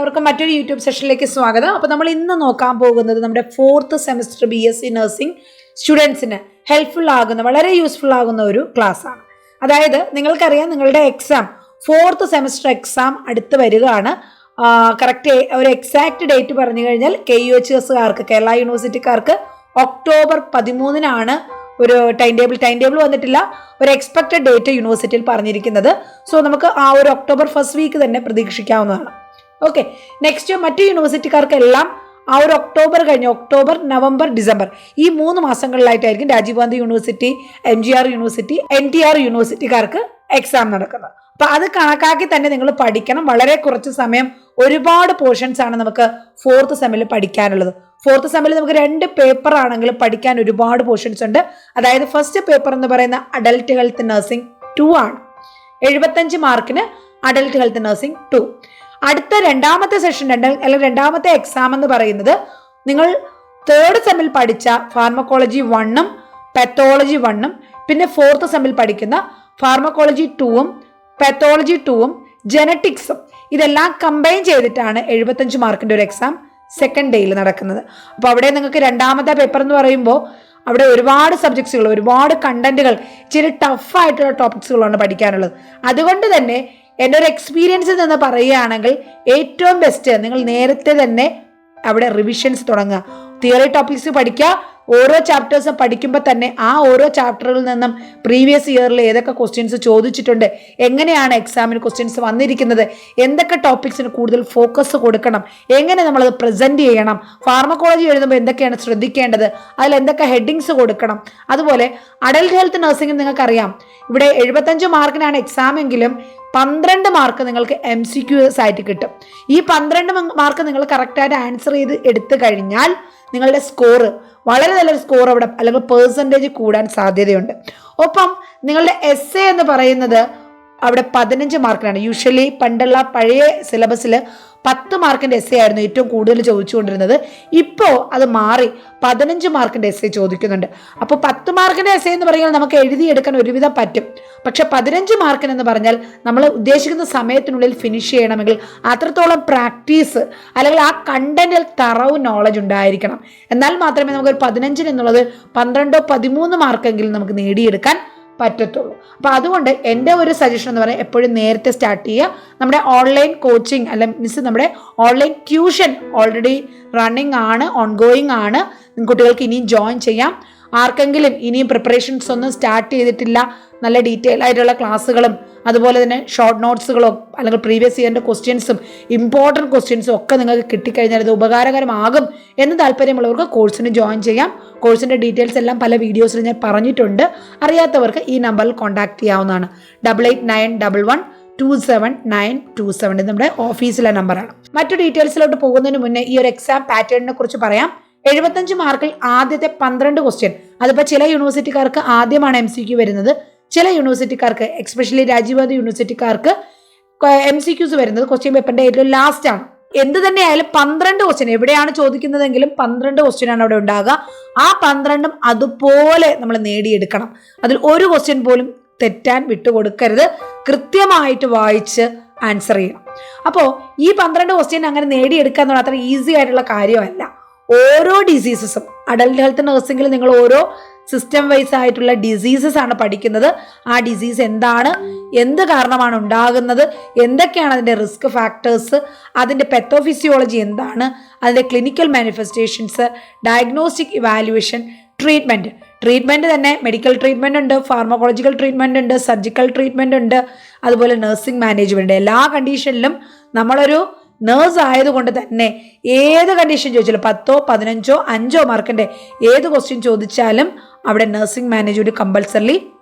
എല്ലാവർക്കും മറ്റൊരു യൂട്യൂബ് സെഷനിലേക്ക് സ്വാഗതം. അപ്പോൾ നമ്മൾ ഇന്ന് നോക്കാൻ പോകുന്നത് നമ്മുടെ 4th സെമസ്റ്റർ BSc നഴ്സിംഗ് സ്റ്റുഡൻസിന് ഹെൽപ്ഫുൾ ആകുന്ന വളരെ യൂസ്ഫുൾ ആകുന്ന ഒരു ക്ലാസ് ആണ്. അതായത് നിങ്ങൾക്കറിയാം നിങ്ങളുടെ എക്സാം 4th സെമസ്റ്റർ എക്സാം അടുത്ത് വരികയാണ്. കറക്റ്റ് ഒരു എക്സാക്ട് ഡേറ്റ് പറഞ്ഞു കഴിഞ്ഞാൽ KUHSകാർക്ക് കേരള യൂണിവേഴ്സിറ്റിക്കാർക്ക് ഒക്ടോബർ 13-നാണ് ഒരു ടൈം ടേബിൾ വന്നിട്ടില്ല. ഒരു എക്സ്പെക്റ്റഡ് ഡേറ്റ് യൂണിവേഴ്സിറ്റിയിൽ പറഞ്ഞിരിക്കുന്നത്. സോ നമുക്ക് ആ ഒരു ഒക്ടോബർ ഫസ്റ്റ് വീക്ക് തന്നെ പ്രതീക്ഷിക്കാവുന്നതാണ്. ഓക്കെ, നെക്സ്റ്റ് മറ്റു യൂണിവേഴ്സിറ്റിക്കാർക്കെല്ലാം ആ ഒരു ഒക്ടോബർ കഴിഞ്ഞ് ഒക്ടോബർ, നവംബർ, ഡിസംബർ ഈ 3 മാസങ്ങളിലായിട്ടായിരിക്കും Rajiv Gandhi university, MGR university, NTR യൂണിവേഴ്സിറ്റിക്കാർക്ക് എക്സാം നടക്കുന്നത്. അപ്പൊ അത് കണക്കാക്കി തന്നെ നിങ്ങൾ പഠിക്കണം. വളരെ കുറച്ച് സമയം, ഒരുപാട് പോർഷൻസ് ആണ് നമുക്ക് 4th സെമ്മിൽ പഠിക്കാനുള്ളത്. 4th സെമ്മിൽ നമുക്ക് 2 പേപ്പർ ആണെങ്കിലും പഠിക്കാൻ ഒരുപാട് പോർഷൻസ് ഉണ്ട്. അതായത് ഫസ്റ്റ് പേപ്പർ എന്ന് പറയുന്ന അഡൽട്ട് ഹെൽത്ത് നഴ്സിംഗ് 2 ആണ്. 75 മാർക്കിന് അഡൽട്ട് ഹെൽത്ത് നഴ്സിംഗ് 2. അടുത്ത രണ്ടാമത്തെ സെഷൻ അല്ലെങ്കിൽ രണ്ടാമത്തെ എക്സാം എന്ന് പറയുന്നത് നിങ്ങൾ 3rd സെമ്മിൽ പഠിച്ച ഫാർമക്കോളജി 1ഉം പാത്തോളജി 1ഉം പിന്നെ 4th സെമ്മിൽ പഠിക്കുന്ന ഫാർമക്കോളജി 2ഉം പാത്തോളജി 2ഉം ജനറ്റിക്സും ഇതെല്ലാം കമ്പൈൻ ചെയ്തിട്ടാണ് 75 മാർക്കിന്റെ ഒരു എക്സാം സെക്കൻഡ് ഡേയിൽ നടക്കുന്നത്. അപ്പോൾ അവിടെ നിങ്ങൾക്ക് രണ്ടാമത്തെ പേപ്പർ എന്ന് പറയുമ്പോൾ അവിടെ ഒരുപാട് സബ്ജക്ട്സുകൾ, ഒരുപാട് കണ്ടന്റുകൾ, ഇച്ചിരി ടഫായിട്ടുള്ള ടോപ്പിക്സുകളാണ് പഠിക്കാനുള്ളത്. അതുകൊണ്ട് തന്നെ എൻ്റെ ഒരു എക്സ്പീരിയൻസിൽ നിന്ന് പറയുകയാണെങ്കിൽ ഏറ്റവും ബെസ്റ്റ് നിങ്ങൾ നേരത്തെ തന്നെ അവിടെ റിവിഷൻസ് തുടങ്ങുക. തിയറി ടോപ്പിക്സ് പഠിക്കുക. ഓരോ ചാപ്റ്റേഴ്സും പഠിക്കുമ്പോൾ തന്നെ ആ ഓരോ ചാപ്റ്ററിൽ നിന്നും പ്രീവിയസ് ഇയറിൽ ഏതൊക്കെ ക്വസ്റ്റ്യൻസ് ചോദിച്ചിട്ടുണ്ട്, എങ്ങനെയാണ് എക്സാമിന് ക്വസ്റ്റ്യൻസ് വന്നിരിക്കുന്നത്, എന്തൊക്കെ ടോപ്പിക്സിന് കൂടുതൽ ഫോക്കസ് കൊടുക്കണം, എങ്ങനെ നമ്മളത് പ്രസന്റ് ചെയ്യണം, ഫാർമക്കോളജി എഴുതുമ്പോൾ എന്തൊക്കെയാണ് ശ്രദ്ധിക്കേണ്ടത്, അതിൽ എന്തൊക്കെ ഹെഡിങ്സ് കൊടുക്കണം. അതുപോലെ അഡൽട്ട് ഹെൽത്ത് നഴ്സിംഗ് നിങ്ങൾക്കറിയാം ഇവിടെ 75 മാർക്കിനാണ് എക്സാം എങ്കിലും 12 മാർക്ക് നിങ്ങൾക്ക് MCQs ആയിട്ട് കിട്ടും. ഈ 12 മാർക്ക് നിങ്ങൾ കറക്റ്റായിട്ട് ആൻസർ ചെയ്ത് എടുത്തു കഴിഞ്ഞാൽ നിങ്ങളുടെ സ്കോർ വളരെ നല്ലൊരു സ്കോർ അവിടെ അല്ലെങ്കിൽ പെർസെൻറ്റേജ് കൂടാൻ സാധ്യതയുണ്ട്. ഒപ്പം നിങ്ങളുടെ essay എന്ന് പറയുന്നത് അവിടെ 15 മാർക്കിനാണ്. യൂഷ്വലി പണ്ടുള്ള പഴയ സിലബസിൽ 10 മാർക്കിൻ്റെ essay ആയിരുന്നു ഏറ്റവും കൂടുതൽ ചോദിച്ചുകൊണ്ടിരുന്നത്. ഇപ്പോൾ അത് മാറി 15 മാർക്കിൻ്റെ essay ചോദിക്കുന്നുണ്ട്. അപ്പോൾ 10 മാർക്കിൻ്റെ essay എന്ന് പറഞ്ഞാൽ നമുക്ക് എഴുതിയെടുക്കാൻ ഒരുവിധം പറ്റും. പക്ഷെ 15 മാർക്കിന് എന്ന് പറഞ്ഞാൽ നമ്മൾ ഉദ്ദേശിക്കുന്ന സമയത്തിനുള്ളിൽ ഫിനിഷ് ചെയ്യണമെങ്കിൽ അത്രത്തോളം പ്രാക്ടീസ് അല്ലെങ്കിൽ ആ കണ്ടന്റിൽ തറവ് നോളജ് ഉണ്ടായിരിക്കണം. എന്നാൽ മാത്രമേ നമുക്ക് 15 എന്നുള്ളത് 12-13 മാർക്കെങ്കിലും നമുക്ക് നേടിയെടുക്കാൻ പറ്റത്തുള്ളൂ. അപ്പൊ അതുകൊണ്ട് എൻ്റെ ഒരു സജഷൻ എന്ന് പറയുന്നത് എപ്പോഴും നേരത്തെ സ്റ്റാർട്ട് ചെയ്യുക. നമ്മുടെ ഓൺലൈൻ കോച്ചിങ് അല്ലെങ്കിൽ നമ്മുടെ ഓൺലൈൻ ട്യൂഷൻ ഓൾറെഡി റണ്ണിങ് ആണ്, ഓൺഗോയിങ് ആണ്. കുട്ടികൾക്ക് ഇനിയും ജോയിൻ ചെയ്യാം. ആർക്കെങ്കിലും ഇനിയും പ്രിപ്പറേഷൻസ് ഒന്നും സ്റ്റാർട്ട് ചെയ്തിട്ടില്ല, നല്ല ഡീറ്റെയിൽ ആയിട്ടുള്ള ക്ലാസ്സുകളും അതുപോലെ തന്നെ ഷോർട്ട് നോട്ട്സുകളോ അല്ലെങ്കിൽ പ്രീവിയസ് ഇയറിൻ്റെ ക്വസ്റ്റ്യൻസും ഇമ്പോർട്ടൻറ്റ് ക്വസ്റ്റ്യൻസും ഒക്കെ നിങ്ങൾക്ക് കിട്ടിക്കഴിഞ്ഞാൽ ഇത് ഉപകാരകരമാകും എന്ന് താല്പര്യമുള്ളവർക്ക് കോഴ്സിന് ജോയിൻ ചെയ്യാം. കോഴ്സിൻ്റെ ഡീറ്റെയിൽസ് എല്ലാം പല വീഡിയോസിൽ ഞാൻ പറഞ്ഞിട്ടുണ്ട്. അറിയാത്തവർക്ക് ഈ നമ്പറിൽ കോൺടാക്ട് ചെയ്യാവുന്നതാണ്. 8891279227 നമ്മുടെ ഓഫീസിലെ നമ്പറാണ്. മറ്റു ഡീറ്റെയിൽസിലോട്ട് പോകുന്നതിന് മുന്നേ ഈ ഒരു എക്സാം പാറ്റേണിനെ കുറിച്ച് പറയാം. 75 മാർക്കിൽ ആദ്യത്തെ 12 ക്വസ്റ്റ്യൻ, അതിപ്പോൾ ചില യൂണിവേഴ്സിറ്റിക്കാർക്ക് ആദ്യമാണ് MCQ വരുന്നത്, ചില യൂണിവേഴ്സിറ്റിക്കാർക്ക് എക്സ്പെഷ്യലി രാജീവ് ഗാന്ധി യൂണിവേഴ്സിറ്റിക്കാർക്ക് MCQs വരുന്നത് ക്വസ്റ്റ്യൻ പേപ്പറിന്റെ ഏറ്റവും ലാസ്റ്റ് ആണ്. എന്ത് തന്നെയായാലും 12 ക്വസ്റ്റ്യൻ എവിടെയാണ് ചോദിക്കുന്നതെങ്കിലും 12 ക്വസ്റ്റ്യൻ ആണ് അവിടെ ഉണ്ടാകുക. ആ 12ഉം അതുപോലെ നമ്മൾ നേടിയെടുക്കണം. അതിൽ ഒരു ക്വസ്റ്റ്യൻ പോലും തെറ്റാൻ വിട്ടുകൊടുക്കരുത്. കൃത്യമായിട്ട് വായിച്ച് ആൻസർ ചെയ്യണം. അപ്പോൾ ഈ 12 ക്വസ്റ്റ്യൻ അങ്ങനെ നേടിയെടുക്കുക എന്നുള്ള അത്ര ഈസി ആയിട്ടുള്ള കാര്യമല്ല. ഓരോ ഡിസീസസും അഡൽട്ട് ഹെൽത്ത് നഴ്സിംഗിൽ നിങ്ങൾ ഓരോ സിസ്റ്റം വൈസ് ആയിട്ടുള്ള ഡിസീസസ് ആണ് പഠിക്കുന്നത്. ആ ഡിസീസ് എന്താണ്, എന്ത് കാരണമാണ് ഉണ്ടാകുന്നത്, എന്തൊക്കെയാണ് അതിൻ്റെ റിസ്ക് ഫാക്ടേഴ്സ്, അതിൻ്റെ പെത്തോഫിസിയോളജി എന്താണ്, അതിൻ്റെ clinical manifestations, diagnostic evaluation, treatment തന്നെ മെഡിക്കൽ ട്രീറ്റ്മെൻറ്റ് ഉണ്ട്, ഫാർമക്കോളജിക്കൽ ട്രീറ്റ്മെൻറ്റ് ഉണ്ട്, സർജിക്കൽ ട്രീറ്റ്മെൻറ്റ് ഉണ്ട്, അതുപോലെ നഴ്സിംഗ് മാനേജ്മെൻറ്റ്. എല്ലാ കണ്ടീഷനിലും നമ്മളൊരു നേഴ്സ് ആയതുകൊണ്ട് തന്നെ ഏത് കണ്ടീഷൻ ചോദിച്ചാലും 10, 15, 5 മാർക്കിൻ്റെ ഏത് ക്വസ്റ്റ്യൻ ചോദിച്ചാലും അവിടെ നഴ്സിംഗ് മാനേജ്മെൻറ്റ് കമ്പൽസറിലി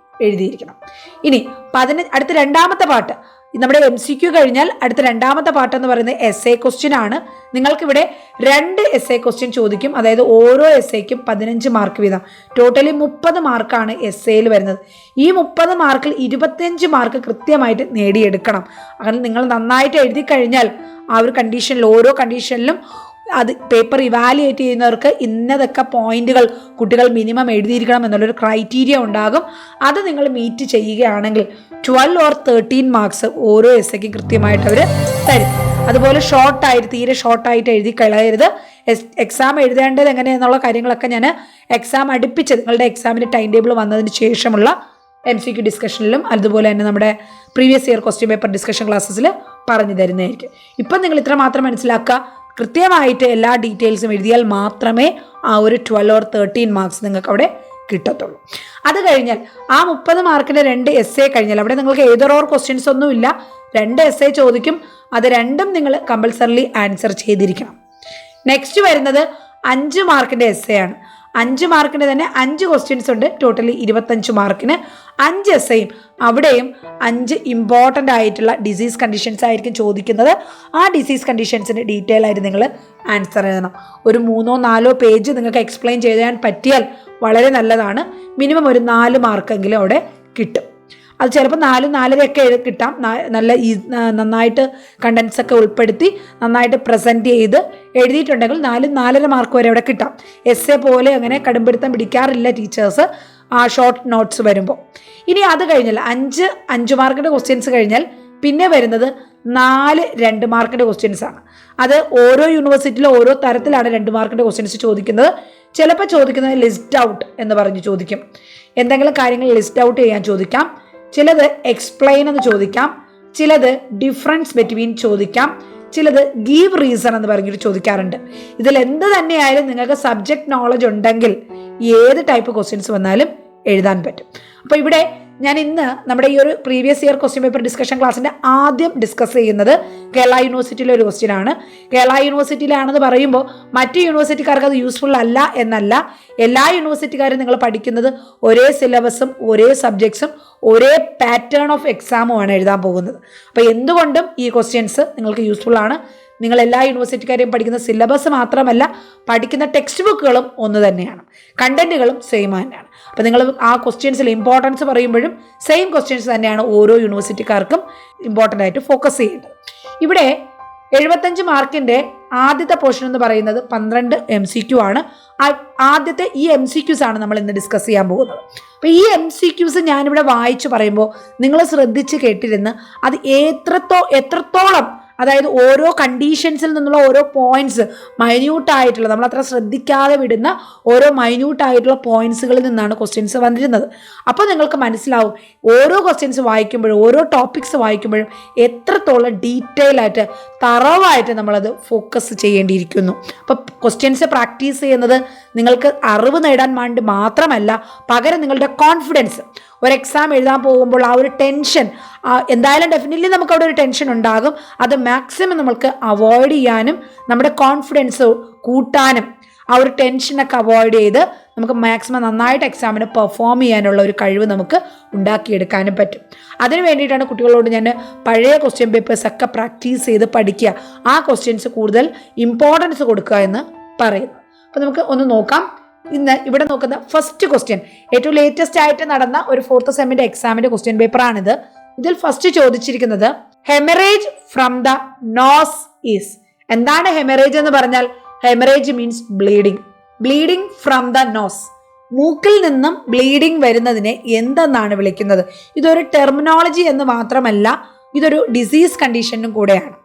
എഴുതിയിരിക്കണം. ഇനി അടുത്ത രണ്ടാമത്തെ പാർട്ട് നമ്മുടെ MCQ കഴിഞ്ഞാൽ അടുത്ത രണ്ടാമത്തെ പാർട്ട് എന്ന് പറയുന്നത് essay ക്വസ്റ്റ്യൻ ആണ്. നിങ്ങൾക്കിവിടെ 2 essay ക്വസ്റ്റ്യൻ ചോദിക്കും. അതായത് ഓരോ essayക്കും 15 മാർക്ക് വീതം. ടോട്ടലി 30 മാർക്കാണ് essayയിൽ വരുന്നത്. ഈ 30 മാർക്കിൽ 25 മാർക്ക് കൃത്യമായിട്ട് നേടിയെടുക്കണം. അങ്ങനെ നിങ്ങൾ നന്നായിട്ട് എഴുതി കഴിഞ്ഞാൽ ആ ഒരു കണ്ടീഷനിൽ ഓരോ കണ്ടീഷനിലും അത് പേപ്പർ ഇവാലുവേറ്റ് ചെയ്യുന്നവർക്ക് ഇന്നതൊക്കെ പോയിന്റുകൾ കുട്ടികൾ മിനിമം എഴുതിയിരിക്കണം എന്നുള്ളൊരു ക്രൈറ്റീരിയ ഉണ്ടാകും. അത് നിങ്ങൾ മീറ്റ് ചെയ്യുകയാണെങ്കിൽ 12 or 13 മാർക്സ് ഓരോ എസ്സയ്ക്കും കൃത്യമായിട്ട് അവർ തരും. അതുപോലെ തീരെ ഷോർട്ടായിട്ട് എഴുതി കളയരുത്. എക്സാം എഴുതേണ്ടത് എങ്ങനെയെന്നുള്ള കാര്യങ്ങളൊക്കെ ഞാൻ എക്സാം അടുപ്പിച്ച് നിങ്ങളുടെ എക്സാമിൻ്റെ ടൈം ടേബിൾ വന്നതിന് ശേഷമുള്ള MCQ ഡിസ്കഷനിലും അതുപോലെ തന്നെ നമ്മുടെ previous year question paper discussion ക്ലാസ്സസിൽ പറഞ്ഞു തരുന്നതായിരിക്കും. ഇപ്പം നിങ്ങൾ ഇത്ര മാത്രം മനസ്സിലാക്കുക, കൃത്യമായിട്ട് എല്ലാ ഡീറ്റെയിൽസും എഴുതിയാൽ മാത്രമേ ആ ഒരു 12 or 13 മാർക്സ് നിങ്ങൾക്ക് അവിടെ കിട്ടത്തുള്ളൂ. അത് കഴിഞ്ഞാൽ ആ 30 മാർക്കിൻ്റെ 2 essay കഴിഞ്ഞാൽ അവിടെ നിങ്ങൾക്ക് ഏതർ ഓർ ക്വസ്റ്റ്യൻസ് ഒന്നുമില്ല, 2 essay ചോദിക്കും. അത് രണ്ടും നിങ്ങൾ കമ്പൽസറിലി ആൻസർ ചെയ്തിരിക്കണം. നെക്സ്റ്റ് വരുന്നത് 5 മാർക്കിൻ്റെ essay ആണ്. 5 മാർക്കിന് തന്നെ 5 ക്വസ്റ്റ്യൻസ് ഉണ്ട്. ടോട്ടലി 25 മാർക്കിന് 5 essayയും അവിടെയും 5 ഇമ്പോർട്ടൻ്റ് ആയിട്ടുള്ള ഡിസീസ് കണ്ടീഷൻസ് ആയിരിക്കും ചോദിക്കുന്നത്. ആ ഡിസീസ് കണ്ടീഷൻസിന് ഡീറ്റെയിൽ ആയിട്ട് നിങ്ങൾ ആൻസർ എഴുതണം. ഒരു 3-4 പേജ് നിങ്ങൾക്ക് എക്സ്പ്ലെയിൻ ചെയ്യാൻ പറ്റിയാൽ വളരെ നല്ലതാണ്. മിനിമം ഒരു 4 മാർക്കെങ്കിലും അവിടെ കിട്ടും. അത് ചിലപ്പോൾ 4-4.5 കിട്ടാം. നന്നായിട്ട് കണ്ടൻസൊക്കെ ഉൾപ്പെടുത്തി നന്നായിട്ട് പ്രസൻറ്റ് ചെയ്ത് എഴുതിയിട്ടുണ്ടെങ്കിൽ 4-4.5 മാർക്ക് വരെ അവിടെ കിട്ടാം. essay പോലെ അങ്ങനെ കടുംപിടുത്തം പിടിക്കാറില്ല ടീച്ചേഴ്സ് ആ ഷോർട്ട് നോട്ട്സ് വരുമ്പോൾ. ഇനി അത് കഴിഞ്ഞാൽ 5 മാർക്കിൻ്റെ ക്വസ്റ്റ്യൻസ് കഴിഞ്ഞാൽ പിന്നെ വരുന്നത് 4 2 മാർക്കിൻ്റെ ക്വസ്റ്റ്യൻസ് ആണ്. അത് ഓരോ യൂണിവേഴ്സിറ്റിയിലും ഓരോ തരത്തിലാണ് 2 മാർക്കിൻ്റെ ക്വസ്റ്റ്യൻസ് ചോദിക്കുന്നത്. ചിലപ്പോൾ ചോദിക്കുന്നത് ലിസ്റ്റ് ഔട്ട് എന്ന് പറഞ്ഞ് ചോദിക്കും. എന്തെങ്കിലും കാര്യങ്ങൾ ലിസ്റ്റ് ഔട്ട് ചെയ്യാൻ ചോദിക്കാം. ചിലത് എക്സ്പ്ലെയിൻ എന്ന് ചോദിക്കാം. ചിലത് ഡിഫറൻസ് ബിറ്റ്വീൻ ചോദിക്കാം. ചിലത് ഗീവ് റീസൺ എന്ന് പറഞ്ഞിട്ട് ചോദിക്കാറുണ്ട്. ഇതിൽ എന്ത് തന്നെയായാലും നിങ്ങൾക്ക് സബ്ജക്റ്റ് നോളജ് ഉണ്ടെങ്കിൽ ഏത് ടൈപ്പ് ക്വസ്റ്റ്യൻസ് വന്നാലും എഴുതാൻ പറ്റും. അപ്പോൾ ഇവിടെ ഞാൻ ഇന്ന് നമ്മുടെ ഈ ഒരു previous year question paper discussion ക്ലാസ്സിൻ്റെ ആദ്യം ഡിസ്കസ് ചെയ്യുന്നത് കേരള യൂണിവേഴ്സിറ്റിയിലെ ഒരു ക്വസ്റ്റ്യൻ ആണ്. കേരള യൂണിവേഴ്സിറ്റിയിലാണെന്ന് പറയുമ്പോൾ മറ്റ് യൂണിവേഴ്സിറ്റിക്കാർക്ക് അത് യൂസ്ഫുൾ അല്ല എന്നല്ല. എല്ലാ യൂണിവേഴ്സിറ്റിക്കാരും നിങ്ങൾ പഠിക്കുന്നത് ഒരേ സിലബസും ഒരേ സബ്ജക്ട്സും ഒരേ പാറ്റേൺ ഓഫ് എക്സാമുമാണ് എഴുതാൻ പോകുന്നത്. അപ്പോൾ എന്തുകൊണ്ടും ഈ ക്വസ്റ്റ്യൻസ് നിങ്ങൾക്ക് യൂസ്ഫുൾ ആണ്. നിങ്ങൾ എല്ലാ യൂണിവേഴ്സിറ്റിക്കാരെയും പഠിക്കുന്ന സിലബസ് മാത്രമല്ല, പഠിക്കുന്ന ടെക്സ്റ്റ് ബുക്കുകളും ഒന്ന് തന്നെയാണ്, കണ്ടന്റുകളും സെയിം തന്നെയാണ്. അപ്പോൾ നിങ്ങൾ ആ ക്വസ്റ്റ്യൻസിൽ ഇമ്പോർട്ടൻസ് പറയുമ്പോഴും സെയിം ക്വസ്റ്റ്യൻസ് തന്നെയാണ് ഓരോ യൂണിവേഴ്സിറ്റിക്കാർക്കും ഇമ്പോർട്ടൻ്റ് ആയിട്ട് ഫോക്കസ് ചെയ്യേണ്ടത്. ഇവിടെ 75 മാർക്കിൻ്റെ ആദ്യത്തെ പോർഷൻ എന്ന് പറയുന്നത് 12 MCQ ആണ്. ആദ്യത്തെ ഈ MCQs ആണ് നമ്മൾ ഇന്ന് ഡിസ്കസ് ചെയ്യാൻ പോകുന്നത്. അപ്പോൾ ഈ MCQs ഞാനിവിടെ വായിച്ചു പറയുമ്പോൾ നിങ്ങൾ ശ്രദ്ധിച്ച് കേട്ടിരുന്ന് അത് എത്രത്തോളം, അതായത് ഓരോ കണ്ടീഷൻസിൽ നിന്നുള്ള ഓരോ പോയിന്റ്സ് മൈന്യൂട്ടായിട്ടുള്ള, നമ്മൾ അത്ര ശ്രദ്ധിക്കാതെ വിടുന്ന ഓരോ മൈന്യൂട്ടായിട്ടുള്ള പോയിന്റ്സുകളിൽ നിന്നാണ് ക്വസ്റ്റ്യൻസ് വന്നിരുന്നത്. അപ്പോൾ നിങ്ങൾക്ക് മനസ്സിലാവും ഓരോ ക്വസ്റ്റ്യൻസ് വായിക്കുമ്പോഴും ഓരോ ടോപ്പിക്സ് വായിക്കുമ്പോഴും എത്രത്തോളം ഡീറ്റെയിൽ ആയിട്ട് തറവായിട്ട് നമ്മളത് ഫോക്കസ് ചെയ്യേണ്ടിയിരിക്കുന്നു. അപ്പോൾ ക്വസ്റ്റ്യൻസ് പ്രാക്ടീസ് ചെയ്യുന്നത് നിങ്ങൾക്ക് അറിവ് നേടാൻ വേണ്ടി മാത്രമല്ല, പകരം നിങ്ങളുടെ കോൺഫിഡൻസ്, ഒരു എക്സാം എഴുതാൻ പോകുമ്പോൾ ആ ഒരു ടെൻഷൻ എന്തായാലും ഡെഫിനറ്റ്ലി നമുക്ക് അവിടെ ഒരു ടെൻഷൻ ഉണ്ടാകും. അത് മാക്സിമം നമ്മൾക്ക് അവോയ്ഡ് ചെയ്യാനും നമ്മുടെ കോൺഫിഡൻസ് കൂട്ടാനും ആ ഒരു ടെൻഷനൊക്കെ അവോയ്ഡ് ചെയ്ത് നമുക്ക് മാക്സിമം നന്നായിട്ട് എക്സാമിന് പെർഫോം ചെയ്യാനുള്ള ഒരു കഴിവ് നമുക്ക് ഉണ്ടാക്കിയെടുക്കാനും പറ്റും. അതിന് വേണ്ടിയിട്ടാണ് കുട്ടികളോട് ഞാൻ പഴയ ക്വസ്റ്റ്യൻ പേപ്പേഴ്സ് ഒക്കെ പ്രാക്ടീസ് ചെയ്ത് പഠിക്കുക, ആ ക്വസ്റ്റ്യൻസ് കൂടുതൽ ഇമ്പോർട്ടൻസ് കൊടുക്കുക എന്ന് പറയുന്നത്. അപ്പോൾ നമുക്ക് ഒന്ന് നോക്കാം. ഇന്ന് ഇവിടെ നോക്കുന്ന ഫസ്റ്റ് ക്വസ്റ്റ്യൻ ഏറ്റവും ലേറ്റസ്റ്റ് ആയിട്ട് നടന്ന ഒരു 4th സെമ്മിന്റെ എക്സാമിന്റെ ക്വസ്റ്റ്യൻ പേപ്പറാണിത്. ഇതിൽ ഫസ്റ്റ് ചോദിച്ചിരിക്കുന്നത് haemorrhage from the nose is. എന്താണ് ഹെമറേജ് എന്ന് പറഞ്ഞാൽ? Haemorrhage means bleeding from the nose. മൂക്കിൽ നിന്നും ബ്ലീഡിംഗ് വരുന്നതിനെ എന്തെന്നാണ് വിളിക്കുന്നത്? ഇതൊരു ടെർമിനോളജി എന്ന് മാത്രമല്ല, ഇതൊരു ഡിസീസ് കണ്ടീഷനും കൂടെയാണ്.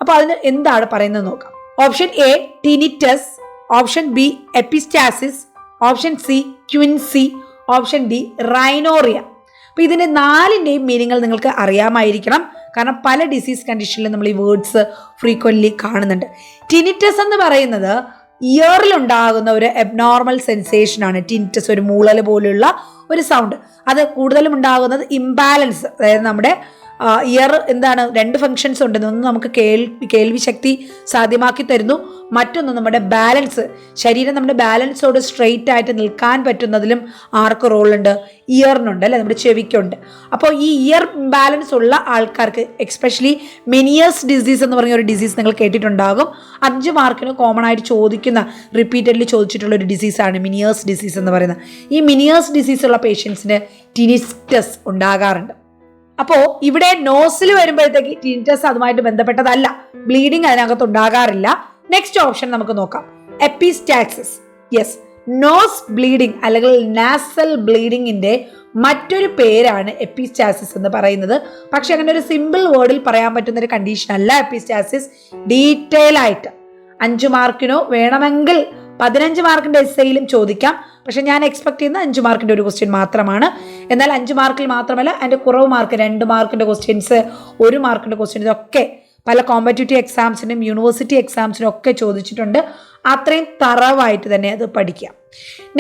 അപ്പോൾ അതിന് എന്താണ് പറയുന്നത് നോക്കാം. Option A tinnitus, option B epistasis, option C Quincy, option D rhinorrhoea. അപ്പോൾ ഇതിൻ്റെ 4ൻ്റെയും മീനിങ്ങൾ നിങ്ങൾക്ക് അറിയാമായിരിക്കണം. കാരണം പല ഡിസീസ് കണ്ടീഷനിലും നമ്മൾ ഈ വേർഡ്സ് ഫ്രീക്വൻ്റ്ലി കാണുന്നുണ്ട്. ടിനിറ്റസ് എന്ന് പറയുന്നത് ഇയറിലുണ്ടാകുന്ന ഒരു എബ്നോർമൽ സെൻസേഷനാണ്. ടിനിറ്റസ് ഒരു മൂളൽ പോലുള്ള ഒരു സൗണ്ട്. അത് കൂടുതലും ഉണ്ടാകുന്നത് ഇംബാലൻസ്, അതായത് നമ്മുടെ ഇയർ എന്താണ് 2 ഫങ്ഷൻസ് ഉണ്ട്. ഒന്ന് നമുക്ക് കേൾവി ശക്തി സാധ്യമാക്കി തരുന്നു, മറ്റൊന്ന് നമ്മുടെ ബാലൻസ്, ശരീരം നമ്മുടെ ബാലൻസോട് സ്ട്രെയിറ്റ് ആയിട്ട് നിൽക്കാൻ പറ്റുന്നതിലും ആർക്ക് റോളുണ്ട്? ഇയറിനുണ്ട് അല്ലേ, നമ്മുടെ ചെവിക്കുണ്ട്. അപ്പോൾ ഈ ഇയർ ഇംബാലൻസ് ഉള്ള ആൾക്കാർക്ക് എക്സ്പെഷ്യലി മെനിയേഴ്സ് ഡിസീസ് എന്ന് പറഞ്ഞ ഒരു ഡിസീസ് നിങ്ങൾ കേട്ടിട്ടുണ്ടാകും. 5 മാർക്കിന് കോമൺ ആയിട്ട് ചോദിക്കുന്ന, റിപ്പീറ്റഡ്ലി ചോദിച്ചിട്ടുള്ള ഒരു ഡിസീസാണ് മെനിയേഴ്സ് ഡിസീസ് എന്ന് പറയുന്നത്. ഈ മെനിയേഴ്സ് ഡിസീസ് ഉള്ള പേഷ്യൻസിന് ടിനിറ്റസ് ഉണ്ടാകാറുണ്ട്. അപ്പോൾ ഇവിടെ നോസിൽ വരുമ്പോഴത്തേക്ക് ടിനിറ്റസ് അതുമായിട്ട് ബന്ധപ്പെട്ടതല്ല, ബ്ലീഡിങ് അതിനകത്ത് ഉണ്ടാകാറില്ല. നെക്സ്റ്റ് ഓപ്ഷൻ നമുക്ക് നോക്കാം, എപ്പിസ്റ്റാക്സിസ്. യെസ്, നോസ് ബ്ലീഡിങ് അല്ലെങ്കിൽ നാസൽ ബ്ലീഡിങ്ങിൻ്റെ മറ്റൊരു പേരാണ് എപ്പിസ്റ്റാസിസ് എന്ന് പറയുന്നത്. പക്ഷെ അങ്ങനെ ഒരു സിമ്പിൾ വേർഡിൽ പറയാൻ പറ്റുന്ന ഒരു കണ്ടീഷൻ അല്ല എപ്പിസ്റ്റാസിസ്. ഡീറ്റെയിൽ ആയിട്ട് 5 മാർക്കിനോ വേണമെങ്കിൽ 15 മാർക്കിൻ്റെ എസ്സേയിലും ചോദിക്കാം. പക്ഷെ ഞാൻ എക്സ്പെക്ട് ചെയ്യുന്ന 5 മാർക്കിൻ്റെ ഒരു ക്വസ്റ്റ്യൻ മാത്രമാണ്. എന്നാൽ 5 മാർക്കിൽ മാത്രമല്ല, അതിൻ്റെ കുറവ് മാർക്ക് 2 മാർക്കിൻ്റെ ക്വസ്റ്റ്യൻസ്, 1 മാർക്കിൻ്റെ ക്വസ്റ്റ്യൻസ് ഒക്കെ പല കോമ്പറ്റേറ്റീവ് എക്സാംസിനും യൂണിവേഴ്സിറ്റി എക്സാംസിനും ഒക്കെ ചോദിച്ചിട്ടുണ്ട്. അത്രയും തറവായിട്ട് തന്നെ അത് പഠിക്കാം.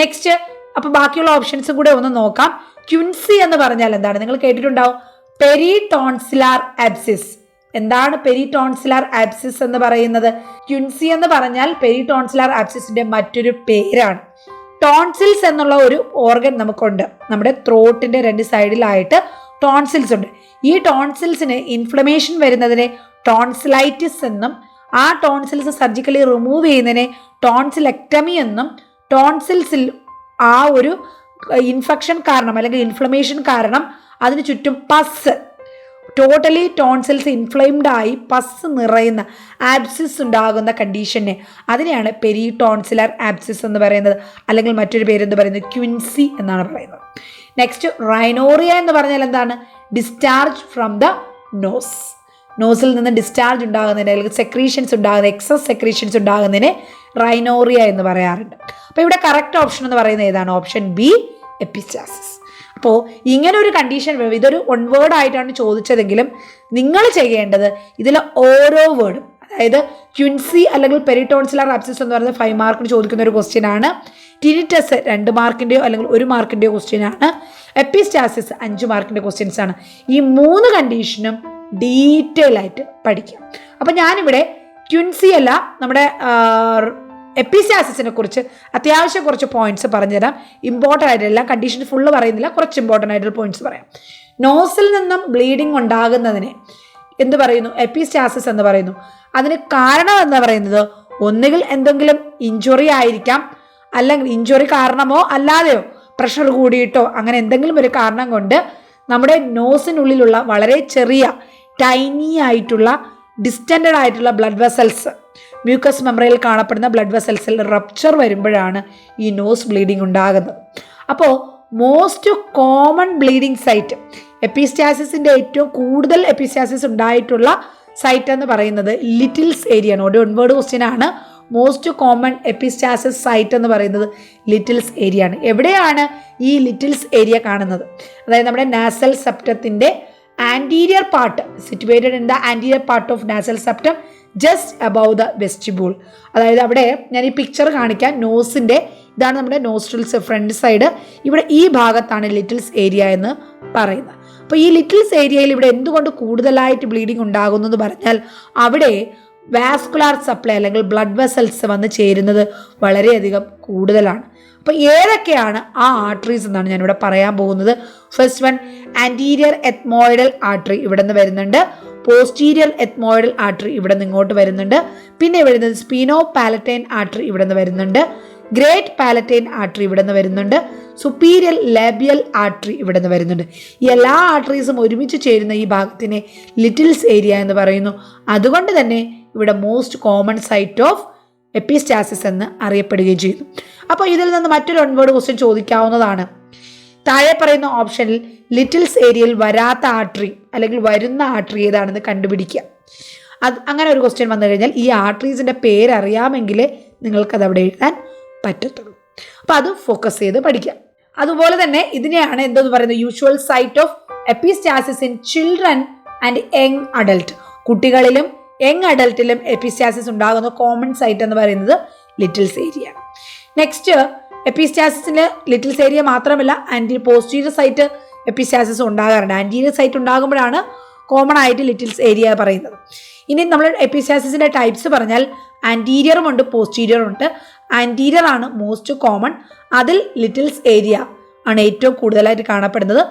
നെക്സ്റ്റ്, അപ്പോൾ ബാക്കിയുള്ള ഓപ്ഷൻസും കൂടെ ഒന്ന് നോക്കാം. ക്വിൻസി എന്ന് പറഞ്ഞാൽ എന്താണ്? നിങ്ങൾ കേട്ടിട്ടുണ്ടാവും, പെരിടോൺസിലാർ ആബ്സിസ്. എന്താണ് പെരിടോൺസിലാർ ആബ്സിസ് എന്ന് പറയുന്നത്? ക്വിൻസി എന്ന് പറഞ്ഞാൽ പെരിടോൺസിലാർ ആബ്സിസിന്റെ മറ്റൊരു പേരാണ്. ടോൺസിൽസ് എന്നുള്ള ഒരു ഓർഗൻ നമുക്കുണ്ട്. നമ്മുടെ ത്രോട്ടിന്റെ 2 സൈഡിലായിട്ട് ടോൺസിൽസ് ഉണ്ട്. ഈ ടോൺസിൽസിന് ഇൻഫ്ലമേഷൻ വരുന്നതിനെ ടോൺസിലൈറ്റിസ് എന്നും, ആ ടോൺസിൽസ് സർജിക്കലി റിമൂവ് ചെയ്യുന്നതിനെ ടോൺസിലെക്ടമി എന്നും, ടോൺസിൽസിൽ ആ ഒരു ഇൻഫെക്ഷൻ കാരണം അല്ലെങ്കിൽ ഇൻഫ്ലമേഷൻ കാരണം അതിന് ചുറ്റും പസ്, ടോട്ടലി ടോൺസിൽസ് ഇൻഫ്ലെയിംഡ് ആയി പസ് നിറയുന്ന ആബ്സിസ് ഉണ്ടാകുന്ന കണ്ടീഷനെ അതിനെയാണ് പെരിടോൺസിലർ ആബ്സിസ് എന്ന് പറയുന്നത്. അല്ലെങ്കിൽ മറ്റൊരു പേരെന്ന് പറയുന്നത് ക്വിൻസി എന്നാണ് പറയുന്നത്. നെക്സ്റ്റ്, റൈനോറിയ എന്ന് പറഞ്ഞാൽ എന്താണ്? Discharge from the nose. നോസിൽ നിന്ന് ഡിസ്ചാർജ് ഉണ്ടാകുന്നതിന് അല്ലെങ്കിൽ സെക്രീഷൻസ് ഉണ്ടാകുന്ന എക്സസ് സെക്രീഷൻസ് ഉണ്ടാകുന്നതിനെ റൈനോറിയ എന്ന് പറയാറുണ്ട്. അപ്പോൾ ഇവിടെ കറക്റ്റ് ഓപ്ഷൻ എന്ന് പറയുന്നത് ഏതാണ്? Option B, epistasis. അപ്പോൾ ഇങ്ങനെ ഒരു കണ്ടീഷൻ, ഇതൊരു 1 വേർഡ് ആയിട്ടാണ് ചോദിച്ചതെങ്കിലും നിങ്ങൾ ചെയ്യേണ്ടത് ഇതിലെ ഓരോ വേർഡും, അതായത് ക്വിൻസി അല്ലെങ്കിൽ പെരിടോൺസിലർ ആബ്സിസ് എന്ന് പറയുന്നത് 5 മാർക്കിന് ചോദിക്കുന്ന ഒരു ക്വസ്റ്റ്യൻ ആണ്. ടിനിറ്റസ് 2 മാർക്കിൻ്റെയോ അല്ലെങ്കിൽ 1 മാർക്കിൻ്റെയോ ക്വസ്റ്റ്യൻ ആണ്. എപ്പിസ്റ്റാസിസ് 5 മാർക്കിൻ്റെ ക്വസ്റ്റ്യൻസ് ആണ്. ഈ 3 കണ്ടീഷനും ഡീറ്റെയിൽ ആയിട്ട് പഠിക്കാം. അപ്പം ഞാനിവിടെ ക്വിൻസി അല്ല, നമ്മുടെ എപ്പിസ്റ്റാസിസിനെ കുറിച്ച് അത്യാവശ്യം കുറച്ച് പോയിന്റ്സ് പറഞ്ഞുതരാം. ഇമ്പോർട്ടൻ്റ് ആയിട്ടുള്ള കണ്ടീഷൻ ഫുള്ള് പറയുന്നില്ല, കുറച്ച് ഇമ്പോർട്ടൻ്റ് ആയിട്ടുള്ള പോയിന്റ്സ് പറയാം. നോസിൽ നിന്നും ബ്ലീഡിങ് ഉണ്ടാകുന്നതിനെ എന്ത് പറയുന്നു? എപ്പിസ്റ്റാസിസ് എന്ന് പറയുന്നു. അതിന് കാരണം എന്ന് പറയുന്നത് ഒന്നുകിൽ എന്തെങ്കിലും ഇഞ്ചുറി ആയിരിക്കാം, അല്ലെങ്കിൽ ഇഞ്ചുറി കാരണമോ അല്ലാതെയോ പ്രഷർ കൂടിയിട്ടോ അങ്ങനെ എന്തെങ്കിലും ഒരു കാരണം കൊണ്ട് നമ്മുടെ നോസിനുള്ളിലുള്ള വളരെ ചെറിയ ടൈനി ആയിട്ടുള്ള ഡിസ്റ്റൻഡ് ആയിട്ടുള്ള ബ്ലഡ് വെസൽസ്, മ്യൂക്കസ് മെമ്പറയിൽ കാണപ്പെടുന്ന ബ്ലഡ് വെസൽസിൽ റപ്ചർ വരുമ്പോഴാണ് ഈ നോസ് ബ്ലീഡിങ് ഉണ്ടാകുന്നത്. അപ്പോൾ മോസ്റ്റ് കോമൺ ബ്ലീഡിങ് സൈറ്റ്, എപ്പിസ്റ്റാസിസിൻ്റെ ഏറ്റവും കൂടുതൽ എപ്പിസ്റ്റാസിസ് ഉണ്ടായിട്ടുള്ള സൈറ്റ് എന്ന് പറയുന്നത് ലിറ്റിൽസ് ഏരിയ ആണ്. ഒരു 1 വേർഡ് ക്വസ്റ്റ്യൻ ആണ്. മോസ്റ്റ് കോമൺ എപ്പിസ്റ്റാസിസ് സൈറ്റ് എന്ന് പറയുന്നത് ലിറ്റിൽസ് ഏരിയ ആണ്. എവിടെയാണ് ഈ ലിറ്റിൽസ് ഏരിയ കാണുന്നത്? അതായത് നമ്മുടെ നാസൽ സെപ്റ്റത്തിൻ്റെ anterior part, situated in the anterior part of nasal septum just above the vestibule. അതായത് അവിടെ ഞാൻ ഈ പിക്ചർ കാണിക്കാം. നോസിൻ്റെ ഇതാണ് നമ്മുടെ നോസ്ട്രിൽസ് ഫ്രണ്ട് സൈഡ്. ഇവിടെ ഈ ഭാഗത്താണ് ലിറ്റിൽസ് ഏരിയ എന്ന് പറയുന്നത്. അപ്പോൾ ഈ ലിറ്റിൽസ് ഏരിയയിൽ ഇവിടെ എന്തുകൊണ്ട് കൂടുതലായിട്ട് ബ്ലീഡിങ് ഉണ്ടാകുന്നു എന്ന് പറഞ്ഞാൽ അവിടെ വാസ്കുലാർ സപ്ലൈ അല്ലെങ്കിൽ ബ്ലഡ് വെസൽസ് വന്ന് ചേരുന്നത് വളരെയധികം കൂടുതലാണ്. അപ്പോൾ ഏതൊക്കെയാണ് ആ ആർട്ടറീസ് എന്നാണ് ഞാനിവിടെ പറയാൻ പോകുന്നത്. ഫസ്റ്റ് വൺ, ആൻറ്റീരിയർ എത്മോയിഡൽ ആർട്ടറി ഇവിടെ നിന്ന് വരുന്നുണ്ട്. പോസ്റ്റീരിയർ എത്മോയിഡൽ ആർട്ടറി ഇവിടെ നിന്ന് ഇങ്ങോട്ട് വരുന്നുണ്ട്. പിന്നെ വരുന്നത് സ്പീനോ പാലറ്റൈൻ ആർട്ടറി ഇവിടെ നിന്ന് വരുന്നുണ്ട്. ഗ്രേറ്റ് പാലറ്റൈൻ ആർട്ടറി ഇവിടെ നിന്ന് വരുന്നുണ്ട്. സുപ്പീരിയർ ലാബിയൽ ആർട്ടറി ഇവിടെ നിന്ന് വരുന്നുണ്ട്. ഈ എല്ലാ ആർട്ടറീസും ഒരുമിച്ച് ചേരുന്ന ഈ ഭാഗത്തിനെ ലിറ്റിൽസ് ഏരിയ എന്ന് പറയുന്നു. അതുകൊണ്ട് തന്നെ ഇവിടെ most common site of epistaxis എന്ന് അറിയപ്പെടുകയും ചെയ്യുന്നു. അപ്പോൾ ഇതിൽ നിന്ന് മറ്റൊരു 1 വേർഡ് ക്വസ്റ്റ്യൻ ചോദിക്കാവുന്നതാണ്. താഴെ പറയുന്ന ഓപ്ഷനിൽ ലിറ്റിൽസ് ഏരിയയിൽ വരാത്ത ആർട്ടറി അല്ലെങ്കിൽ വരുന്ന ആർട്ടറി ഏതാണെന്ന് കണ്ടുപിടിക്കുക. അങ്ങനെ ഒരു ക്വസ്റ്റ്യൻ വന്നു കഴിഞ്ഞാൽ ഈ ആർട്ടറീസിൻ്റെ പേരറിയാമെങ്കിലേ നിങ്ങൾക്കത് അവിടെ എഴുതാൻ പറ്റത്തുള്ളൂ. അപ്പോൾ അത് ഫോക്കസ് ചെയ്ത് പഠിക്കാം. അതുപോലെ തന്നെ ഇതിനെയാണ് എന്തെന്ന് പറയുന്നത്? Usual site of epistaxis in children and young adult. കുട്ടികളിലും യങ് അഡൽട്ടിലും എപ്പിസ്റ്റാസിസ് ഉണ്ടാകുന്ന കോമൺ സൈറ്റ് എന്ന് പറയുന്നത് ലിറ്റിൽസ് ഏരിയ ആണ്. നെക്സ്റ്റ്, എപ്പിസ്റ്റാസിസിന് ലിറ്റിൽസ് ഏരിയ മാത്രമല്ല പോസ്റ്റീരിയർ സൈറ്റ് എപ്പിസ്റ്റാസിസ് ഉണ്ടാകാറുണ്ട്. ആൻറ്റീരിയർ സൈറ്റ് ഉണ്ടാകുമ്പോഴാണ് കോമൺ ആയിട്ട് ലിറ്റിൽസ് ഏരിയ പറയുന്നത്. ഇനി നമ്മൾ എപ്പിസ്റ്റാസിസിൻ്റെ ടൈപ്സ് പറഞ്ഞാൽ ആൻറ്റീരിയറും ഉണ്ട്, പോസ്റ്റീരിയറും ഉണ്ട്. ആൻറ്റീരിയർ ആണ് മോസ്റ്റ് കോമൺ. അതിൽ ലിറ്റിൽസ് ഏരിയ ആണ് ഏറ്റവും കൂടുതലായിട്ട് കാണപ്പെടുന്നത്.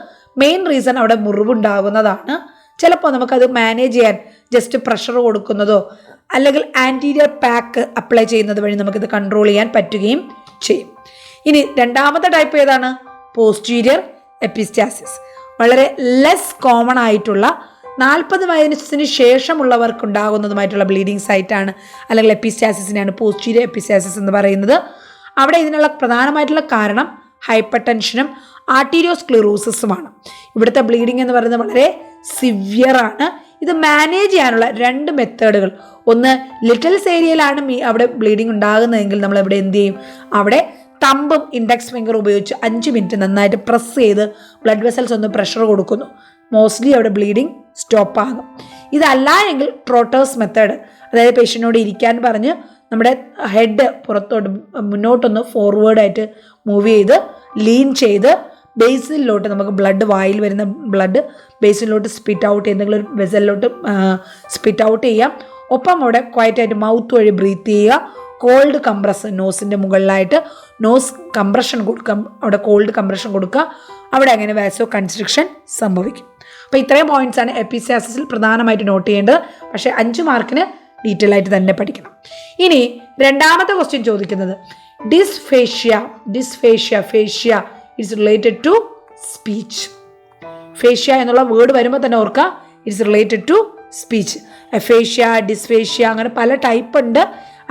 മെയിൻ റീസൺ അവിടെ മുറിവുണ്ടാകുന്നതാണ്. ചിലപ്പോൾ നമുക്കത് മാനേജ് ചെയ്യാൻ ജസ്റ്റ് പ്രഷർ കൊടുക്കുന്നതോ അല്ലെങ്കിൽ ആൻറ്റീരിയർ പാക്ക് അപ്ലൈ ചെയ്യുന്നത് വഴി നമുക്കിത് കൺട്രോൾ ചെയ്യാൻ പറ്റുകയും ചെയ്യും. ഇനി രണ്ടാമത്തെ ടൈപ്പ് ഏതാണ്? Posterior epistasis. വളരെ ലെസ് കോമൺ ആയിട്ടുള്ള 40 വയസ്സിന് ശേഷമുള്ളവർക്കുണ്ടാകുന്നതുമായിട്ടുള്ള ബ്ലീഡിങ് സൈറ്റാണ് അല്ലെങ്കിൽ എപ്പിസ്റ്റാസിസിനെയാണ് പോസ്റ്റീരിയർ എപ്പിസ്റ്റാസിസ് എന്ന് പറയുന്നത്. അവിടെ ഇതിനുള്ള പ്രധാനമായിട്ടുള്ള കാരണം ഹൈപ്പർ ടെൻഷനും ആർട്ടീരിയോസ്ക്ലിറോസിസുമാണ്. ഇവിടുത്തെ ബ്ലീഡിങ് എന്ന് പറയുന്നത് വളരെ സിവിയറാണ്. ഇത് മാനേജ് ചെയ്യാനുള്ള 2 മെത്തേഡുകൾ. ഒന്ന്, ലിറ്റിൽസ് ഏരിയയിലാണ് അവിടെ ബ്ലീഡിങ് ഉണ്ടാകുന്നതെങ്കിൽ നമ്മൾ ഇവിടെ എന്ത് ചെയ്യും, അവിടെ തമ്പും ഇൻഡെക്സ് ഫിംഗർ ഉപയോഗിച്ച് 5 മിനിറ്റ് നന്നായിട്ട് പ്രസ് ചെയ്ത് ബ്ലഡ് വെസൽസ് ഒന്ന് പ്രഷർ കൊടുക്കുന്നു. മോസ്റ്റ്ലി അവിടെ ബ്ലീഡിങ് സ്റ്റോപ്പ് ആകും. ഇതല്ല എങ്കിൽ ട്രോട്ടേഴ്സ് മെത്തേഡ്, അതായത് പേഷ്യൻറ്റിനോട് ഇരിക്കാൻ പറഞ്ഞ് നമ്മുടെ ഹെഡ് പുറത്തോട്ട് മുന്നോട്ടൊന്ന് ഫോർവേഡായിട്ട് മൂവ് ചെയ്ത് ലീൻ ചെയ്ത് ബേസിനിലോട്ട് നമുക്ക് ബ്ലഡ്, വായിൽ വരുന്ന ബ്ലഡ് ബേസിനിലോട്ട് സ്പിറ്റ് ഔട്ട് ചെയ്യുക, എന്തെങ്കിലും ഒരു വെസലിലോട്ട് സ്പിറ്റ് ഔട്ട് ചെയ്യാം. ഒപ്പം അവിടെ ക്വയറ്റായിട്ട് മൗത്ത് വഴി ബ്രീത്ത് ചെയ്യുക. കോൾഡ് കംപ്രസ് നോസിൻ്റെ മുകളിലായിട്ട് നോസ് കംപ്രഷൻ കൊടുക്കുക, അവിടെ കോൾഡ് കംപ്രഷൻ കൊടുക്കുക. അവിടെ അങ്ങനെ വാസോ കൺസ്ട്രിക്ഷൻ സംഭവിക്കും. അപ്പോൾ ഇത്രയും പോയിന്റ്സാണ് എപ്പിസിയാസിസിൽ പ്രധാനമായിട്ട് നോട്ട് ചെയ്യേണ്ടത്. പക്ഷേ 5 മാർക്കിന് ഡീറ്റെയിൽ ആയിട്ട് തന്നെ പഠിക്കണം. ഇനി രണ്ടാമത്തെ ക്വസ്റ്റ്യൻ ചോദിക്കുന്നത് phasia it's related to speech. Phasia എന്നുള്ള വേർഡ് വരുമ്പോൾ തന്നെ ഓർക്കുക, it's related to speech. Aphasia, dysphasia, അങ്ങനെ പല ടൈപ്പ് ഉണ്ട്.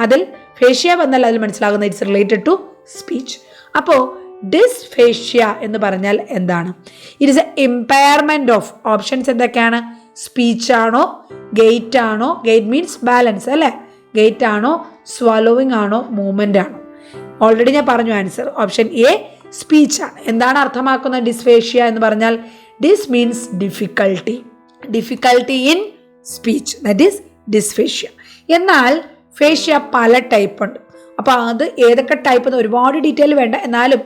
അതിൽ ഫേഷ്യ വന്നാൽ അതിൽ മനസ്സിലാകുന്ന ഇറ്റ്സ് റിലേറ്റഡ് ടു സ്പീച്ച്. അപ്പോൾ ഡിസ്ഫേഷ്യ എന്ന് പറഞ്ഞാൽ എന്താണ്? It is a impairment of, options എന്തൊക്കെയാണ്? സ്പീച്ച് ആണോ, ഗെയ്റ്റ് ആണോ, ഗെയ്റ്റ് മീൻസ് ബാലൻസ് അല്ലേ, ഗെയ്റ്റ് ആണോ, സ്വലോവിങ് ആണോ, മൂവ്മെന്റ് ആണോ? ഓൾറെഡി ഞാൻ പറഞ്ഞു ആൻസർ. ഓപ്ഷൻ എ സ്പീച്ച് ആണ്. എന്താണ് അർത്ഥമാക്കുന്നത് ഡിസ്ഫേഷ്യ എന്ന് പറഞ്ഞാൽ? Dys means difficulty in speech, that is dysphasia. എന്നാൽ ഫേഷ്യ പല ടൈപ്പ് ഉണ്ട്. അപ്പോൾ അത് ഏതൊക്കെ ടൈപ്പ് എന്ന് ഒരുപാട് ഡീറ്റെയിൽ വേണ്ട, എന്നാലും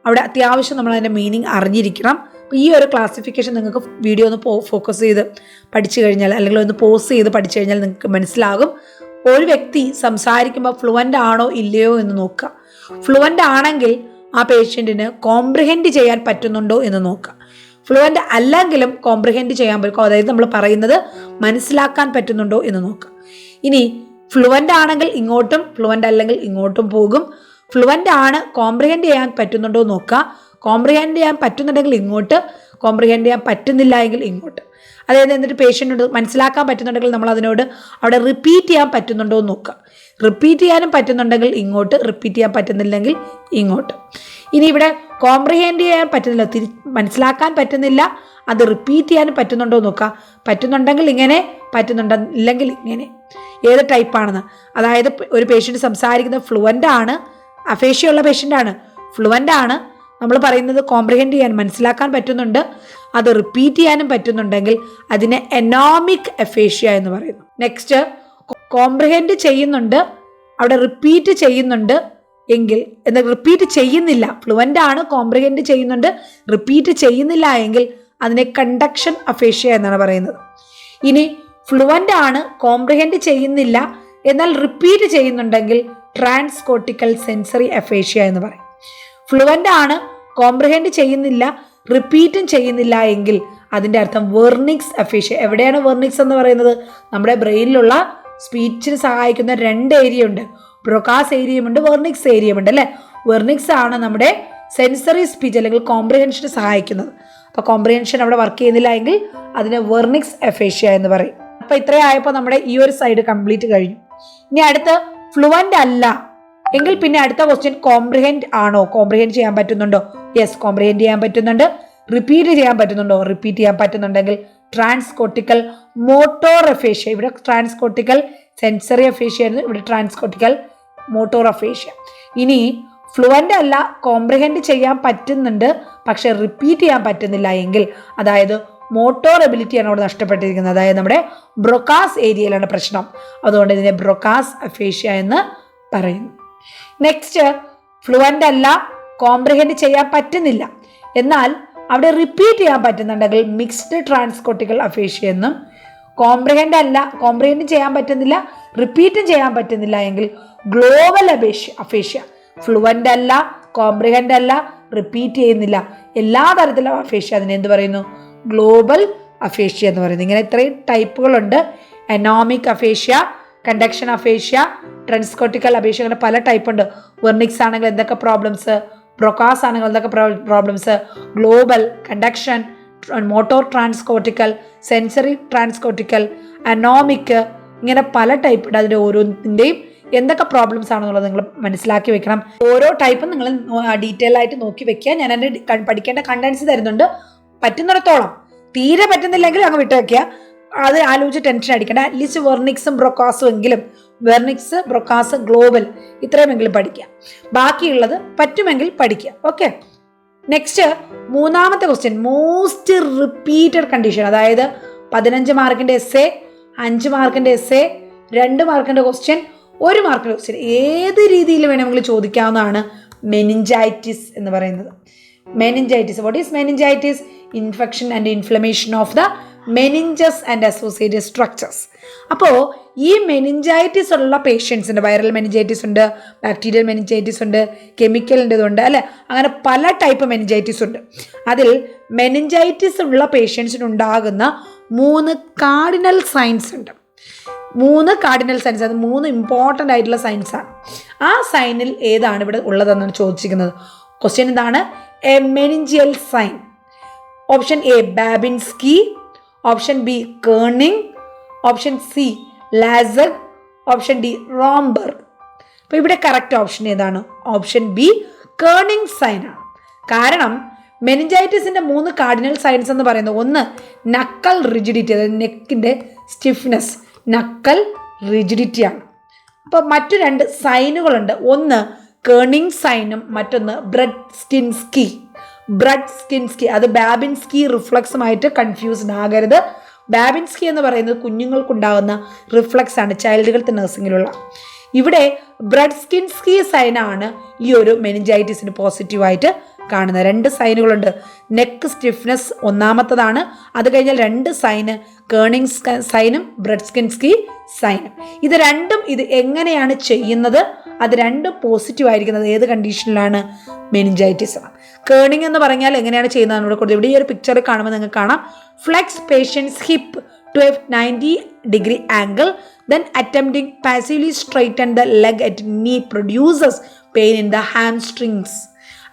അവിടെ അത്യാവശ്യം നമ്മൾ അതിൻ്റെ മീനിങ് അറിഞ്ഞിരിക്കണം. അപ്പോൾ ഈ ഒരു ക്ലാസിഫിക്കേഷൻ നിങ്ങൾക്ക് വീഡിയോ ഒന്ന് ഫോക്കസ് ചെയ്ത് പഠിച്ചു കഴിഞ്ഞാൽ, അല്ലെങ്കിൽ ഒന്ന് പോസ് ചെയ്ത് പഠിച്ചു കഴിഞ്ഞാൽ നിങ്ങൾക്ക് മനസ്സിലാകും. ഒരു വ്യക്തി സംസാരിക്കുമ്പോൾ ഫ്ലുവൻ്റ് ആണോ ഇല്ലയോ എന്ന് നോക്കുക. ഫ്ലുവൻ്റ് ആണെങ്കിൽ ആ പേഷ്യൻറ്റിന് കോംപ്രിഹെൻഡ് ചെയ്യാൻ പറ്റുന്നുണ്ടോ എന്ന് നോക്കുക. ഫ്ലുവൻ്റ് അല്ലെങ്കിലും കോംപ്രിഹെൻഡ് ചെയ്യാൻ പറ്റും, അതായത് നമ്മൾ പറയുന്നത് മനസ്സിലാക്കാൻ പറ്റുന്നുണ്ടോ എന്ന് നോക്കുക. ഇനി ഫ്ലുവൻ്റ് ആണെങ്കിൽ ഇങ്ങോട്ടും, ഫ്ലുവൻ്റ് അല്ലെങ്കിൽ ഇങ്ങോട്ടും പോകും. ഫ്ലുവൻ്റ് ആണ്, കോംപ്രിഹെൻഡ് ചെയ്യാൻ പറ്റുന്നുണ്ടോ നോക്കുക. കോംപ്രിഹെൻഡ് ചെയ്യാൻ പറ്റുന്നുണ്ടെങ്കിൽ ഇങ്ങോട്ട്, കോംപ്രിഹെൻഡ് ചെയ്യാൻ പറ്റുന്നില്ല എങ്കിൽ ഇങ്ങോട്ട്. അതായത് എന്നിട്ട് പേഷ്യൻറ്റിനോട് മനസ്സിലാക്കാൻ പറ്റുന്നുണ്ടെങ്കിൽ നമ്മൾ അതിനോട് അവിടെ റിപ്പീറ്റ് ചെയ്യാൻ പറ്റുന്നുണ്ടോ എന്ന് നോക്കുക. റിപ്പീറ്റ് ചെയ്യാനും പറ്റുന്നുണ്ടെങ്കിൽ ഇങ്ങോട്ട്, റിപ്പീറ്റ് ചെയ്യാൻ പറ്റുന്നില്ലെങ്കിൽ ഇങ്ങോട്ട്. ഇനി ഇവിടെ കോംപ്രിഹെൻഡ് ചെയ്യാൻ പറ്റുന്നില്ല, മനസ്സിലാക്കാൻ പറ്റുന്നില്ല, അത് റിപ്പീറ്റ് ചെയ്യാനും പറ്റുന്നുണ്ടോ എന്ന് നോക്കുക. പറ്റുന്നുണ്ടെങ്കിൽ ഇങ്ങനെ, പറ്റുന്നുണ്ടെങ്കിൽ ഇങ്ങനെ. ഏത് ടൈപ്പാണെന്ന്, അതായത് ഒരു പേഷ്യൻറ്റ് സംസാരിക്കുന്നത് ഫ്ലുവൻ്റ് ആണ്, അഫേഷ്യ ഉള്ള പേഷ്യൻ്റ് ആണ്, ഫ്ലുവൻ്റ് ആണ്, നമ്മൾ പറയുന്നത് കോംപ്രിഹെൻഡ് ചെയ്യാൻ മനസ്സിലാക്കാൻ പറ്റുന്നുണ്ട്, അത് റിപ്പീറ്റ് ചെയ്യാനും പറ്റുന്നുണ്ടെങ്കിൽ അതിനെ എനോമിക് അഫേഷ്യ എന്ന് പറയുന്നു. നെക്സ്റ്റ്, കോംപ്രിഹെൻഡ് ചെയ്യുന്നുണ്ട്, അവിടെ റിപ്പീറ്റ് ചെയ്യുന്നുണ്ട് എങ്കിൽ, എന്നാൽ റിപ്പീറ്റ് ചെയ്യുന്നില്ല, ഫ്ലുവൻ്റ് ആണ്, കോംപ്രിഹെൻഡ് ചെയ്യുന്നുണ്ട്, റിപ്പീറ്റ് ചെയ്യുന്നില്ല എങ്കിൽ അതിനെ കണ്ടക്ഷൻ അഫേഷ്യ എന്നാണ് പറയുന്നത്. ഇനി ഫ്ലുവൻ്റ് ആണ്, കോംപ്രിഹെൻഡ് ചെയ്യുന്നില്ല, എന്നാൽ റിപ്പീറ്റ് ചെയ്യുന്നുണ്ടെങ്കിൽ ട്രാൻസ്കോർട്ടിക്കൽ സെൻസറി അഫേഷ്യ എന്ന് പറയും. ഫ്ലുവൻ്റ് ആണ്, കോംപ്രിഹെൻഡ് ചെയ്യുന്നില്ല, റിപ്പീറ്റും ചെയ്യുന്നില്ല എങ്കിൽ അതിൻ്റെ അർത്ഥം വെർണിക്സ് അഫേഷ്യ. എവിടെയാണ് വെർണിക്സ് എന്ന് പറയുന്നത്? നമ്മുടെ ബ്രെയിനിലുള്ള സ്പീച്ചിന് സഹായിക്കുന്ന 2 ഏരിയ ഉണ്ട്, ബ്രൊക്കാസ് ഏരിയയുമുണ്ട്, വെർണിക്സ് ഏരിയയുമുണ്ട് അല്ലേ. വെർണിക്സ് ആണ് നമ്മുടെ സെൻസറി സ്പീച്ച് അല്ലെങ്കിൽ കോംപ്രിഹെൻഷന് സഹായിക്കുന്നത്. അപ്പോൾ കോംപ്രിഹെൻഷൻ അവിടെ വർക്ക് ചെയ്യുന്നില്ല എങ്കിൽ അതിനെ വെർണിക്സ് അഫേഷ്യ എന്ന് പറയും. അപ്പോൾ ഇത്രയായപ്പോൾ നമ്മുടെ ഈ ഒരു സൈഡ് കംപ്ലീറ്റ് കഴിഞ്ഞു. ഇനി അടുത്ത് ഫ്ലുവൻ്റ് അല്ല എങ്കിൽ പിന്നെ അടുത്ത ക്വസ്റ്റ്യൻ കോംപ്രിഹെൻഡ് ആണോ, കോംപ്രിഹെൻഡ് ചെയ്യാൻ പറ്റുന്നുണ്ടോ? യെസ്, കോംപ്രിഹെൻഡ് ചെയ്യാൻ പറ്റുന്നുണ്ട്. റിപ്പീറ്റ് ചെയ്യാൻ പറ്റുന്നുണ്ടോ? റിപ്പീറ്റ് ചെയ്യാൻ പറ്റുന്നുണ്ടെങ്കിൽ ട്രാൻസ്കോർട്ടിക്കൽ മോട്ടോർ അഫേഷ്യ. ഇവിടെ ട്രാൻസ്കോർട്ടിക്കൽ സെൻസറി അഫേഷ്യ ആയിരുന്നു, ഇവിടെ ട്രാൻസ്കോർട്ടിക്കൽ മോട്ടോർ അഫേഷ്യ. ഇനി ഫ്ലുവൻ്റ് അല്ല, കോംപ്രിഹെൻഡ് ചെയ്യാൻ പറ്റുന്നുണ്ട്, പക്ഷെ റിപ്പീറ്റ് ചെയ്യാൻ പറ്റുന്നില്ല എങ്കിൽ, അതായത് മോട്ടോർ എബിലിറ്റിയാണ് അവിടെ നഷ്ടപ്പെട്ടിരിക്കുന്നത്, അതായത് നമ്മുടെ ബ്രൊക്കാസ് ഏരിയയിലാണ് പ്രശ്നം. അതുകൊണ്ട് ഇതിനെ ബ്രൊക്കാസ് അഫേഷ്യ എന്ന് പറയുന്നു. നെക്സ്റ്റ്, ഫ്ലുവൻ്റ് അല്ല, കോംപ്രിഹെൻഡ് ചെയ്യാൻ പറ്റുന്നില്ല, എന്നാൽ അവിടെ റിപ്പീറ്റ് ചെയ്യാൻ പറ്റുന്നുണ്ടെങ്കിൽ മിക്സ്ഡ് ട്രാൻസ്കോർട്ടിക്കൽ അഫേഷ്യ എന്നും. കോംപ്രിഹെൻഡ് അല്ല, കോംപ്രിഹെൻഡ് ചെയ്യാൻ പറ്റുന്നില്ല, റിപ്പീറ്റും ചെയ്യാൻ പറ്റുന്നില്ല എങ്കിൽ ഗ്ലോബൽ അഫേഷ്യ. ഫ്ലുവൻ്റ് അല്ല, കോംപ്രിഹെൻഡ് അല്ല, റിപ്പീറ്റ് ചെയ്യുന്നില്ല, എല്ലാ തരത്തിലുള്ള അഫേഷ്യ അതിനെ എന്ത് പറയുന്നു? ഗ്ലോബൽ അഫേഷ്യ എന്ന് പറയുന്നത്. ഇങ്ങനെ ഇത്രയും ടൈപ്പുകളുണ്ട്. എനോമിക് അഫേഷ്യ, കണ്ടക്ഷൻ അഫേഷ്യ, ട്രാൻസ്കോർട്ടിക്കൽ അഫേഷ്യ, അങ്ങനെ പല ടൈപ്പ് ഉണ്ട്. വെർണിക്സ് ആണെങ്കിൽ എന്തൊക്കെ പ്രോബ്ലംസ്, ബ്രൊക്കാസ് ആണെങ്കിൽ എന്തൊക്കെ problems, global, conduction, motor transcortical, sensory transcortical, anomic, ഇങ്ങനെ പല ടൈപ്പ് ഉണ്ട്. അതിൻ്റെ ഓരോന്നിൻ്റെയും എന്തൊക്കെ പ്രോബ്ലംസ് ആണെന്നുള്ളത് നിങ്ങൾ മനസ്സിലാക്കി വെക്കണം. ഓരോ ടൈപ്പും നിങ്ങൾ ഡീറ്റെയിൽ ആയിട്ട് നോക്കി വെക്കുക. ഞാൻ എൻ്റെ പഠിക്കേണ്ട കണ്ടൻസ് തരുന്നുണ്ട്. പറ്റുന്നിടത്തോളം, തീരെ പറ്റുന്നില്ലെങ്കിൽ അങ്ങ് വിട്ടു വെക്കുക. അത് ആലോചിച്ച് ടെൻഷൻ അടിക്കേണ്ട. അറ്റ്ലീസ്റ്റ് വെർണിക്സും ബ്രൊക്കാസും എങ്കിലും, വെർണിക്സ്, ബ്രൊക്കാസ്, ഗ്ലോബൽ ഇത്രയുമെങ്കിലും പഠിക്കുക. ബാക്കിയുള്ളത് പറ്റുമെങ്കിൽ പഠിക്കുക. ഓക്കെ, നെക്സ്റ്റ് മൂന്നാമത്തെ ക്വസ്റ്റ്യൻ, മോസ്റ്റ് റിപ്പീറ്റഡ് കണ്ടീഷൻ. അതായത് 15 മാർക്കിന്റെ എസ്സേ, 5 മാർക്കിന്റെ എസ്സേ, 2 മാർക്കിന്റെ ക്വസ്റ്റ്യൻ, 1 മാർക്കിന്റെ ക്വസ്റ്റ്യൻ, ഏത് രീതിയിൽ വേണമെങ്കിലും ചോദിക്കാവുന്നതാണ് മെനിഞ്ചൈറ്റിസ് എന്ന് പറയുന്നത്. Meningitis, what is meningitis? Infection and inflammation of the meninges and associated structures. അപ്പോൾ ഈ മെനിഞ്ചൈറ്റിസ് ഉള്ള പേഷ്യൻസിൻ്റെ, വൈറൽ മെനിഞ്ചൈറ്റിസ് ഉണ്ട്, ബാക്ടീരിയൽ മെനിഞ്ചൈറ്റിസ് ഉണ്ട്, കെമിക്കലിൻ്റെതുണ്ട് അല്ലേ, അങ്ങനെ പല ടൈപ്പ് മെനിഞ്ചൈറ്റിസ് ഉണ്ട്. അതിൽ മെനിഞ്ചൈറ്റിസ് ഉള്ള പേഷ്യൻസിനുണ്ടാകുന്ന 3 കാർഡിനൽ സൈൻസ് ഉണ്ട്. 3 കാർഡിനൽ സൈൻസ്, അത് 3 ഇമ്പോർട്ടൻ്റ് ആയിട്ടുള്ള സൈൻസാണ്. ആ സൈനിൽ ഏതാണ് ഇവിടെ ഉള്ളതെന്നാണ് ചോദിച്ചിരിക്കുന്നത്. ക്വസ്റ്റ്യൻ എന്താണ്? A meningeal sign. Option A Babinski, option B Kernig, option C Lasegue, option D Romberg. അപ്പോൾ ഇവിടെ കറക്റ്റ് ഓപ്ഷൻ ഏതാണ്? ഓപ്ഷൻ ബി കേർണിംഗ് സൈൻ ആണ്. കാരണം മെനിഞ്ചൈറ്റിസിന്റെ 3 കാർഡിനൽ സൈൻസ് എന്ന് പറയുന്നത്, ഒന്ന് നക്കൽ റിജിഡിറ്റി, അതായത് നെക്കിന്റെ സ്റ്റിഫ്നെസ്, നക്കൽ റിജിഡിറ്റി ആണ്. അപ്പോൾ മറ്റു 2 സൈനുകളുണ്ട്. ഒന്ന് കേർണിംഗ് സൈനും മറ്റൊന്ന് ബ്രഡ്സ്കിൻസ്കി. അത് ബാബിൻസ്കി റിഫ്ലക്സുമായിട്ട് കൺഫ്യൂസ്ഡ് ആകരുത്. ബാബിൻസ്കി എന്ന് പറയുന്നത് കുഞ്ഞുങ്ങൾക്കുണ്ടാകുന്ന റിഫ്ലക്സ് ആണ്, ചൈൽഡ് ഹെൽത്ത് നഴ്സിംഗിലുള്ള. ഇവിടെ ബ്രഡ്സ്കിൻസ്കി സൈനാണ് ഈ ഒരു മെനിഞ്ചൈറ്റിസിന് പോസിറ്റീവായിട്ട് കാണുന്നത്. 2 സൈനുകളുണ്ട്. Neck stiffness ഒന്നാമത്തതാണ്. അത് കഴിഞ്ഞാൽ 2 സൈന്, കേർണിംഗ് സൈനും ബ്രഡ്സ്കിൻസ്കി സൈനും. ഇത് രണ്ടും ഇത് എങ്ങനെയാണ് ചെയ്യുന്നത്? അത് രണ്ടും പോസിറ്റീവ് ആയിരിക്കുന്നത് ഏത് കണ്ടീഷനിലാണ്? മെനിഞ്ചൈറ്റിസ് ആണ്. കേർണിംഗ് എന്ന് പറഞ്ഞാൽ എങ്ങനെയാണ് ചെയ്യുന്നത് ഇവിടെ കൊടുത്തത്. ഇവിടെ ഈ ഒരു പിക്ചർ കാണുമ്പോൾ നിങ്ങൾക്ക് കാണാം, flex patient's hip to a 90-degree angle, then attempting passively straighten the leg at knee produces pain in the hamstrings.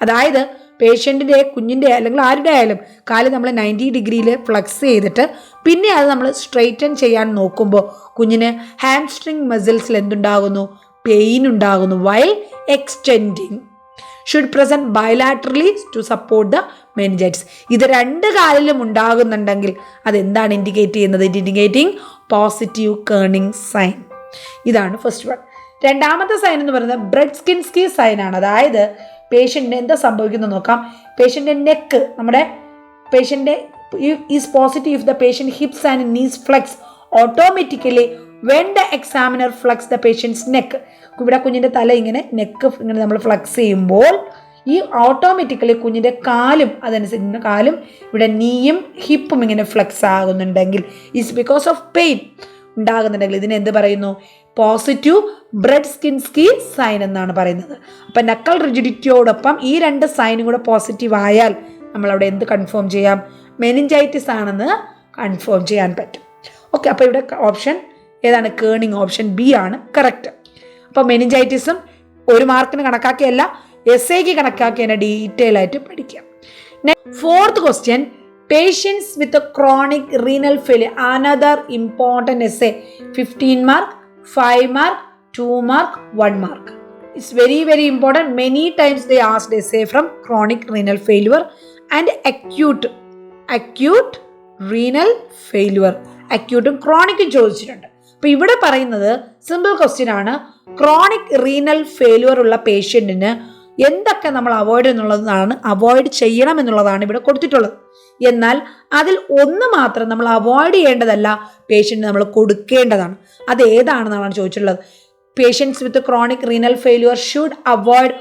അതായത് പേഷ്യൻറ്റിൻ്റെ, കുഞ്ഞിൻ്റെ അല്ലെങ്കിൽ ആരുടെ ആയാലും കാല് നമ്മൾ 90 ഡിഗ്രിയിൽ ഫ്ലെക്സ് ചെയ്തിട്ട് പിന്നെ അത് നമ്മൾ സ്ട്രെയിറ്റൻ ചെയ്യാൻ നോക്കുമ്പോൾ കുഞ്ഞിന് ഹാംസ്ട്രിങ് മസിൽസിൽ എന്തുണ്ടാകുന്നു? പെയിൻ ഉണ്ടാകുന്നു. While extending should present bilaterally to support the meningitis. ഇത് 2 കാലിലും ഉണ്ടാകുന്നുണ്ടെങ്കിൽ അതെന്താണ് ഇൻഡിക്കേറ്റ് ചെയ്യുന്നത്? It indicating positive Kernig sign. ഇതാണ് ഫസ്റ്റ് വൺ. രണ്ടാമത്തെ സൈൻ എന്ന് പറയുന്നത് ബ്രഡ്സ്കിൻസ്കി സൈൻ ആണ്. അതായത് പേഷ്യൻറ്റിന് എന്താ സംഭവിക്കുന്നത് നോക്കാം. പേഷ്യൻ്റെ നെക്ക്, നമ്മുടെ പേഷ്യൻ്റെ is positive if the patient hips and knees flex automatically when the examiner flex the patient's neck. ഇവിടെ കുഞ്ഞിൻ്റെ തല ഇങ്ങനെ, നെക്ക് ഇങ്ങനെ നമ്മൾ ഫ്ലെക്സ് ചെയ്യുമ്പോൾ ഈ ഓട്ടോമാറ്റിക്കലി കുഞ്ഞിൻ്റെ കാലും അതനുസരിച്ച്, കാലും ഇവിടെ നീയും ഹിപ്പും ഇങ്ങനെ ഫ്ലെക്സ് ആകുന്നുണ്ടെങ്കിൽ, ഈസ് ബിക്കോസ് ഓഫ് പെയിൻ ഉണ്ടാകുന്നുണ്ടെങ്കിൽ ഇതിന് എന്ത് പറയുന്നു? പോസിറ്റീവ് ബ്രഡ്സ്കിൻസ്കി സൈൻ എന്നാണ് പറയുന്നത്. അപ്പം നക്കൽ റിജിഡിറ്റിയോടൊപ്പം ഈ 2 സൈനും കൂടെ പോസിറ്റീവ് ആയാൽ നമ്മളവിടെ എന്ത് കൺഫേം ചെയ്യാം? മെനിഞ്ചൈറ്റിസ് ആണെന്ന് കൺഫേം ചെയ്യാൻ പറ്റും. ഓക്കെ, അപ്പോൾ ഇവിടെ ഓപ്ഷൻ ഏതാണ്? കേർണിംഗ്, ഓപ്ഷൻ ബി ആണ് കറക്റ്റ്. അപ്പോൾ മെനിഞ്ചൈറ്റിസും 1 മാർക്കിന് കണക്കാക്കിയല്ല, എസ്ഐക്ക് കണക്കാക്കി തന്നെ ഡീറ്റെയിൽ ആയിട്ട് പഠിക്കാം. Fourth question, patients with chronic renal failure, another important essay. 15 mark, 5 mark, 2 mark, 1 mark. It's very, very important. Many times they asked essay from chronic renal failure and acute renal failure. അക്യൂട്ടും ക്രോണിക്കും ചോദിച്ചിട്ടുണ്ട്. അപ്പോൾ ഇവിടെ പറയുന്നത് simple question ആണ്. Chronic renal failure ഉള്ള പേഷ്യൻറ്റിന് എന്തൊക്കെ നമ്മൾ avoid ചെയ്യണം എന്നുള്ളതാണ് ഇവിടെ കൊടുത്തിട്ടുള്ളത്. എന്നാൽ അതിൽ ഒന്ന് മാത്രം നമ്മൾ അവോയ്ഡ് ചെയ്യേണ്ടതല്ല, പേഷ്യൻറ്റിന് നമ്മൾ കൊടുക്കേണ്ടതാണ്. അത് ഏതാണെന്നാണ് ചോദിച്ചിട്ടുള്ളത്. Patients with chronic renal failure should avoid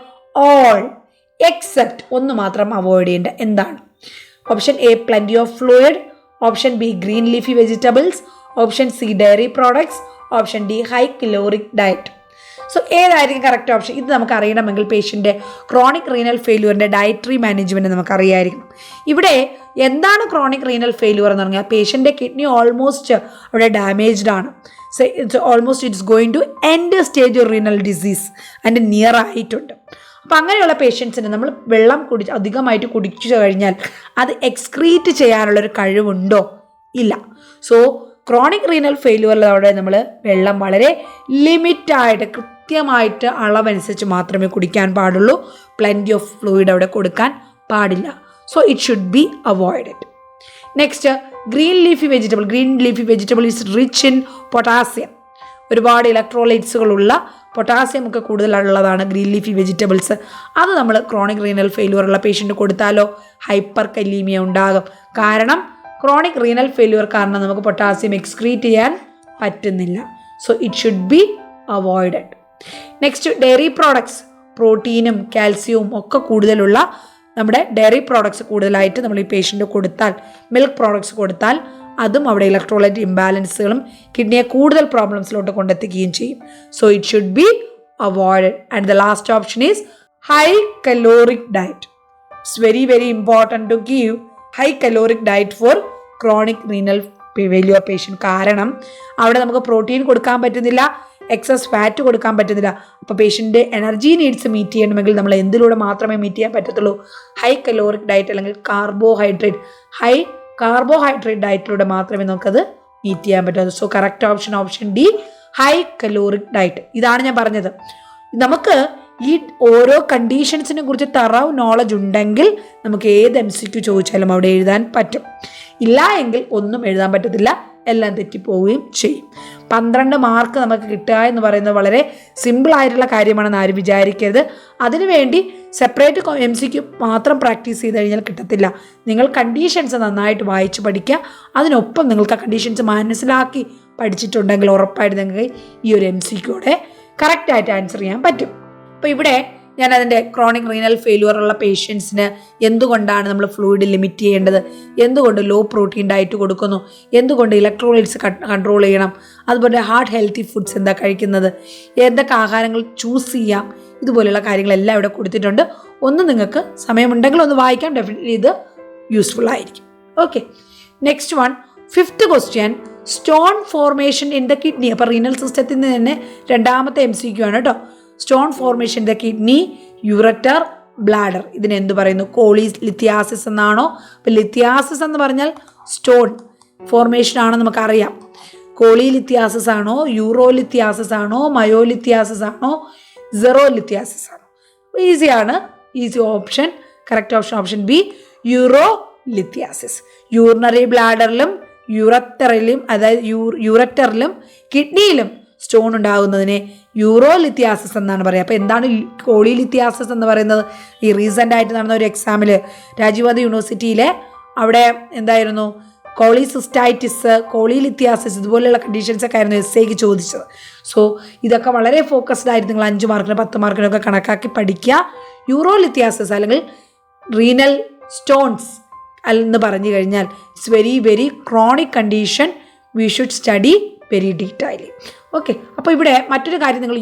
all except ഒന്ന് മാത്രം അവോയ്ഡ് ചെയ്യേണ്ട എന്താണ്? Option A plenty of fluid, option B green leafy vegetables, option C dairy products, option D high caloric diet. So ഏതായിരിക്കും കറക്റ്റ് ഓപ്ഷൻ? ഇത് നമുക്ക് അറിയണമെങ്കിൽ പേഷ്യൻ്റെ chronic renal ഫെയിലിയറിൻ്റെ ഡയറ്ററി മാനേജ്മെൻറ്റ് നമുക്ക് അറിയായിരിക്കും. ഇവിടെ എന്താണ് ക്രോണിക് റീനൽ ഫെയിലിയർ എന്ന് പറഞ്ഞാൽ പേഷ്യൻ്റെ കിഡ്നി ഓൾമോസ്റ്റ് അവിടെ ഡാമേജ്ഡ് ആണ്. So it's going to end stage renal disease അതിൻ്റെ നിയർ ആയിട്ടുണ്ട്. അപ്പോൾ അങ്ങനെയുള്ള പേഷ്യൻസിന് നമ്മൾ വെള്ളം അധികമായിട്ട് കുടിച്ചു കഴിഞ്ഞാൽ അത് എക്സ്ക്രീറ്റ് ചെയ്യാനുള്ളൊരു കഴിവുണ്ടോ? ഇല്ല. സോ ക്രോണിക് റീനൽ ഫെയിലിയറിൽ അവിടെ നമ്മൾ വെള്ളം വളരെ ലിമിറ്റായിട്ട് കൃത്യമായിട്ട് അളവനുസരിച്ച് മാത്രമേ കുടിക്കാൻ പാടുള്ളൂ. പ്ലെൻറ്റി ഓഫ് ഫ്ലൂയിഡ് അവിടെ കൊടുക്കാൻ പാടില്ല. So it should be avoided. Next, green leafy vegetable is rich in potassium. ഒരുപാട് ഇലക്ട്രോലൈറ്റ്സുകളുള്ള പൊട്ടാസ്യം ഒക്കെ കൂടുതലുള്ളതാണ് ഗ്രീൻ ലീഫി വെജിറ്റബിൾസ്. അത് നമ്മൾ ക്രോണിക് റീനൽ ഫെയിലിയർ ഉള്ള പേഷ്യൻ്റ് കൊടുത്താലോ ഹൈപ്പർ കലീമിയ ഉണ്ടാകും. കാരണം ക്രോണിക് റീനൽ ഫെയിലിയർ കാരണം നമുക്ക് പൊട്ടാസ്യം എക്സ്ക്രീറ്റ് ചെയ്യാൻ പറ്റുന്നില്ല. So it should be avoided. Next, diary products, പ്രോട്ടീനും കാൽസ്യവും ഒക്കെ കൂടുതലുള്ള നമ്മുടെ ഡയറി പ്രോഡക്ട്സ് കൂടുതലായിട്ട് നമ്മൾ ഈ പേഷ്യൻ്റ് കൊടുത്താൽ, മിൽക്ക് പ്രോഡക്ട്സ് കൊടുത്താൽ അതും അവിടെ ഇലക്ട്രോലൈറ്റ് ഇംബാലൻസുകളും കിഡ്നിയെ കൂടുതൽ പ്രോബ്ലംസിലോട്ട് കൊണ്ടെത്തിക്കുകയും ചെയ്യും. So it should be avoided. And the last option is high caloric diet. It's very very important to give high caloric diet for chronic renal failure patient. കാരണം അവിടെ നമുക്ക് പ്രോട്ടീൻ കൊടുക്കാൻ പറ്റുന്നില്ല, എക്സസ് ഫാറ്റ് കൊടുക്കാൻ പറ്റുന്നില്ല. അപ്പോൾ പേഷ്യൻ്റെ എനർജി നീഡ്സ് മീറ്റ് ചെയ്യണമെങ്കിൽ നമ്മൾ എന്തിലൂടെ മാത്രമേ മീറ്റ് ചെയ്യാൻ പറ്റത്തുള്ളൂ? ഹൈ കലോറിക് ഡയറ്റ് അല്ലെങ്കിൽ ഹൈ കാർബോഹൈഡ്രേറ്റ് ഡയറ്റിലൂടെ മാത്രമേ നമുക്കത് മീറ്റ് ചെയ്യാൻ പറ്റൂ. So correct option D, high caloric diet. ഇതാണ് ഞാൻ പറഞ്ഞത്. നമുക്ക് ഈ ഓരോ കണ്ടീഷൻസിനെ കുറിച്ച് തറവ് നോളജ് ഉണ്ടെങ്കിൽ നമുക്ക് ഏത് MCQ ചോദിച്ചാലും അവിടെ എഴുതാൻ പറ്റും. ഇല്ല എങ്കിൽ ഒന്നും എഴുതാൻ പറ്റത്തില്ല, എല്ലാം തെറ്റിപ്പോവുകയും ചെയ്യും. 12 മാർക്ക് നമുക്ക് കിട്ടുക എന്ന് പറയുന്നത് വളരെ സിമ്പിളായിട്ടുള്ള കാര്യമാണെന്ന് ആരും വിചാരിക്കരുത്. അതിനുവേണ്ടി സെപ്പറേറ്റ് MCQ മാത്രം പ്രാക്ടീസ് ചെയ്ത് കഴിഞ്ഞാൽ കിട്ടത്തില്ല. നിങ്ങൾ കണ്ടീഷൻസ് നന്നായിട്ട് വായിച്ച് പഠിക്കുക. അതിനൊപ്പം നിങ്ങൾക്ക് ആ കണ്ടീഷൻസ് മനസ്സിലാക്കി പഠിച്ചിട്ടുണ്ടെങ്കിൽ ഉറപ്പായിട്ട് നിങ്ങൾക്ക് ഈ ഒരു MCQയുടെ കറക്റ്റായിട്ട് ആൻസർ ചെയ്യാൻ പറ്റും. അപ്പോൾ ഇവിടെ ഞാൻ അതിൻ്റെ ക്രോണിക് റീനൽ ഫെയിലിയർ ഉള്ള പേഷ്യൻസിന് എന്തുകൊണ്ടാണ് നമ്മൾ ഫ്ലൂയിഡ് ലിമിറ്റ് ചെയ്യേണ്ടത്, എന്തുകൊണ്ട് ലോ പ്രോട്ടീൻ ഡയറ്റ് കൊടുക്കുന്നു, എന്തുകൊണ്ട് ഇലക്ട്രോലൈറ്റ്സ് കൺട്രോൾ ചെയ്യണം, അതുപോലെ ഹാർട്ട് ഹെൽത്തി ഫുഡ്സ് എന്താ കഴിക്കുന്നത്, എന്തൊക്കെ ആഹാരങ്ങൾ ചൂസ് ചെയ്യാം, ഇതുപോലെയുള്ള കാര്യങ്ങളെല്ലാം ഇവിടെ കൊടുത്തിട്ടുണ്ട്. ഒന്ന് നിങ്ങൾക്ക് സമയമുണ്ടെങ്കിൽ ഒന്ന് വായിക്കാം. ഡെഫിനറ്റ്ലി ഇത് യൂസ്ഫുൾ ആയിരിക്കും. Okay, next one, 5th question, stone formation in the kidney. അപ്പോൾ റീനൽ സിസ്റ്റത്തിൽ നിന്ന് തന്നെ രണ്ടാമത്തെ MCQ ആണ് കേട്ടോ. Stone formation in the kidney, യൂററ്റർ, bladder. ഇതിന് എന്ത് പറയുന്നു? കോളിലിത്തിയാസിസ് എന്നാണോ? അപ്പോൾ ലിത്തിയാസിസ് എന്ന് പറഞ്ഞാൽ സ്റ്റോൺ ഫോർമേഷൻ ആണെന്ന് നമുക്കറിയാം. കോളിലിത്തിയാസിസ് ആണോ, യൂറോലിത്തിയാസിസ് ആണോ, മയോലിത്തിയാസിസ് ആണോ, സെറോലിത്തിയാസിസ് ആണോ? ഈസിയാണ്. Easy option, correct option B, urolithiasis. Urinary ബ്ലാഡറിലും യൂററ്ററിലും, അതായത് യൂററ്ററിലും കിഡ്നിയിലും സ്റ്റോൺ ഉണ്ടാകുന്നതിനെ യൂറോലിത്തിയാസിസ് എന്നാണ് പറയുക. അപ്പോൾ എന്താണ് കോളിലിത്തിയാസിസ് എന്ന് പറയുന്നത്? ഈ റീസെൻ്റ് ആയിട്ട് നടന്ന ഒരു എക്സാമിൽ രാജീവ് ഗാന്ധി യൂണിവേഴ്സിറ്റിയിലെ അവിടെ എന്തായിരുന്നു, കോളിസിസ്റ്റൈറ്റിസ്, കോളിലിത്തിയാസിസ് ഇതുപോലെയുള്ള കണ്ടീഷൻസൊക്കെ ആയിരുന്നു എസ്സേക്ക് ചോദിച്ചത്. സോ ഇതൊക്കെ വളരെ ഫോക്കസ്ഡ് ആയിട്ട് നിങ്ങൾ 5 മാർക്കിന് 10 മാർക്കിനൊക്കെ കണക്കാക്കി പഠിക്കുക. യൂറോലിത്തിയാസിസ് അല്ലെങ്കിൽ റീനൽ സ്റ്റോൺസ് എന്ന് പറഞ്ഞു കഴിഞ്ഞാൽ it's very very chronic condition. We should study very detailly. Okay, അപ്പോൾ ഇവിടെ മറ്റൊരു കാര്യം നിങ്ങൾ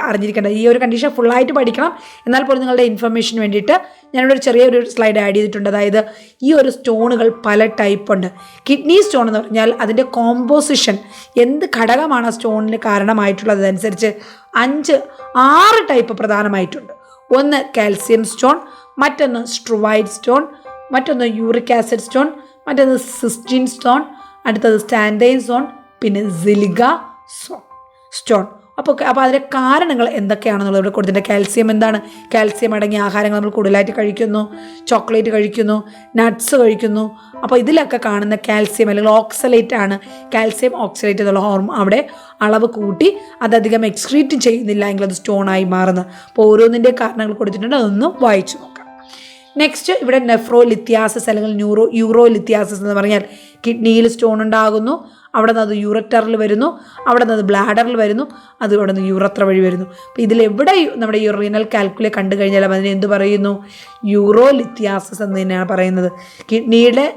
അറിഞ്ഞിരിക്കേണ്ടത്, ഈ ഒരു കണ്ടീഷൻ ഫുള്ളായിട്ട് പഠിക്കണം. എന്നാൽ പോലും നിങ്ങളുടെ ഇൻഫർമേഷന് വേണ്ടിയിട്ട് ഞാനിവിടെ ഒരു ചെറിയൊരു സ്ലൈഡ് ആഡ് ചെയ്തിട്ടുണ്ട്. അതായത് ഈ ഒരു സ്റ്റോണുകൾ പല ടൈപ്പ് ഉണ്ട്. കിഡ്നി സ്റ്റോൺ എന്ന് പറഞ്ഞാൽ അതിൻ്റെ കോമ്പോസിഷൻ, എന്ത് ഘടകമാണ് സ്റ്റോണിന് കാരണമായിട്ടുള്ളത് അനുസരിച്ച് 5-6 ടൈപ്പ് പ്രധാനമായിട്ടുണ്ട്. ഒന്ന് കാൽസ്യം സ്റ്റോൺ, മറ്റൊന്ന് സ്ട്രുവൈഡ് സ്റ്റോൺ, മറ്റൊന്ന് യൂറിക് ആസിഡ് സ്റ്റോൺ, മറ്റൊന്ന് സിസ്റ്റിൻ സ്റ്റോൺ, അടുത്തത് സ്റ്റാൻഡൈൻ സ്റ്റോൺ, പിന്നെ സിലിക സ്റ്റോൺ. അപ്പോൾ അതിൻ്റെ കാരണങ്ങൾ എന്തൊക്കെയാണെന്നുള്ളത് ഇവിടെ കൊടുത്തിട്ടുണ്ട്. കാൽസ്യം എന്താണ്? കാൽസ്യം അടങ്ങിയ ആഹാരങ്ങൾ നമ്മൾ കൂടുതലായിട്ട് കഴിക്കുന്നു, ചോക്ലേറ്റ് കഴിക്കുന്നു, നട്ട്സ് കഴിക്കുന്നു. അപ്പോൾ ഇതിലൊക്കെ കാണുന്ന കാൽസ്യം അല്ലെങ്കിൽ ഓക്സലേറ്റ് ആണ്. കാൽസ്യം ഓക്സലേറ്റ് എന്നുള്ള ഹോർമോൺ അവിടെ അളവ് കൂട്ടി അതധികം എക്സ്ക്രീറ്റ് ചെയ്യുന്നില്ല എങ്കിൽ അത് സ്റ്റോണായി മാറുന്നത്. അപ്പോൾ ഓരോന്നിൻ്റെ കാരണങ്ങൾ കൊടുത്തിട്ടുണ്ട്, അതൊന്നും വായിച്ചു നോക്കാം. നെക്സ്റ്റ് ഇവിടെ നെഫ്രോലിത്തിയാസിസ് അല്ലെങ്കിൽ യൂറോലിത്തിയാസിസ് എന്ന് പറഞ്ഞാൽ കിഡ്നിയിൽ സ്റ്റോൺ ഉണ്ടാകുന്നു, അവിടെ നിന്ന് അത് യൂററ്ററിൽ വരുന്നു, അവിടെ നിന്ന് അത് ബ്ലാഡറിൽ വരുന്നു, അത് ഇവിടെ നിന്ന് യൂറത്ര വഴി വരുന്നു. അപ്പോൾ ഇതിലെവിടെ നമ്മുടെ റീനൽ കാൽക്കുലേ കണ്ടു കഴിഞ്ഞാലും അതിനെ എന്ത് പറയുന്നു? യൂറോലിത്തിയാസിസ് എന്ന് തന്നെയാണ് പറയുന്നത്. കിഡ്നിയുടെ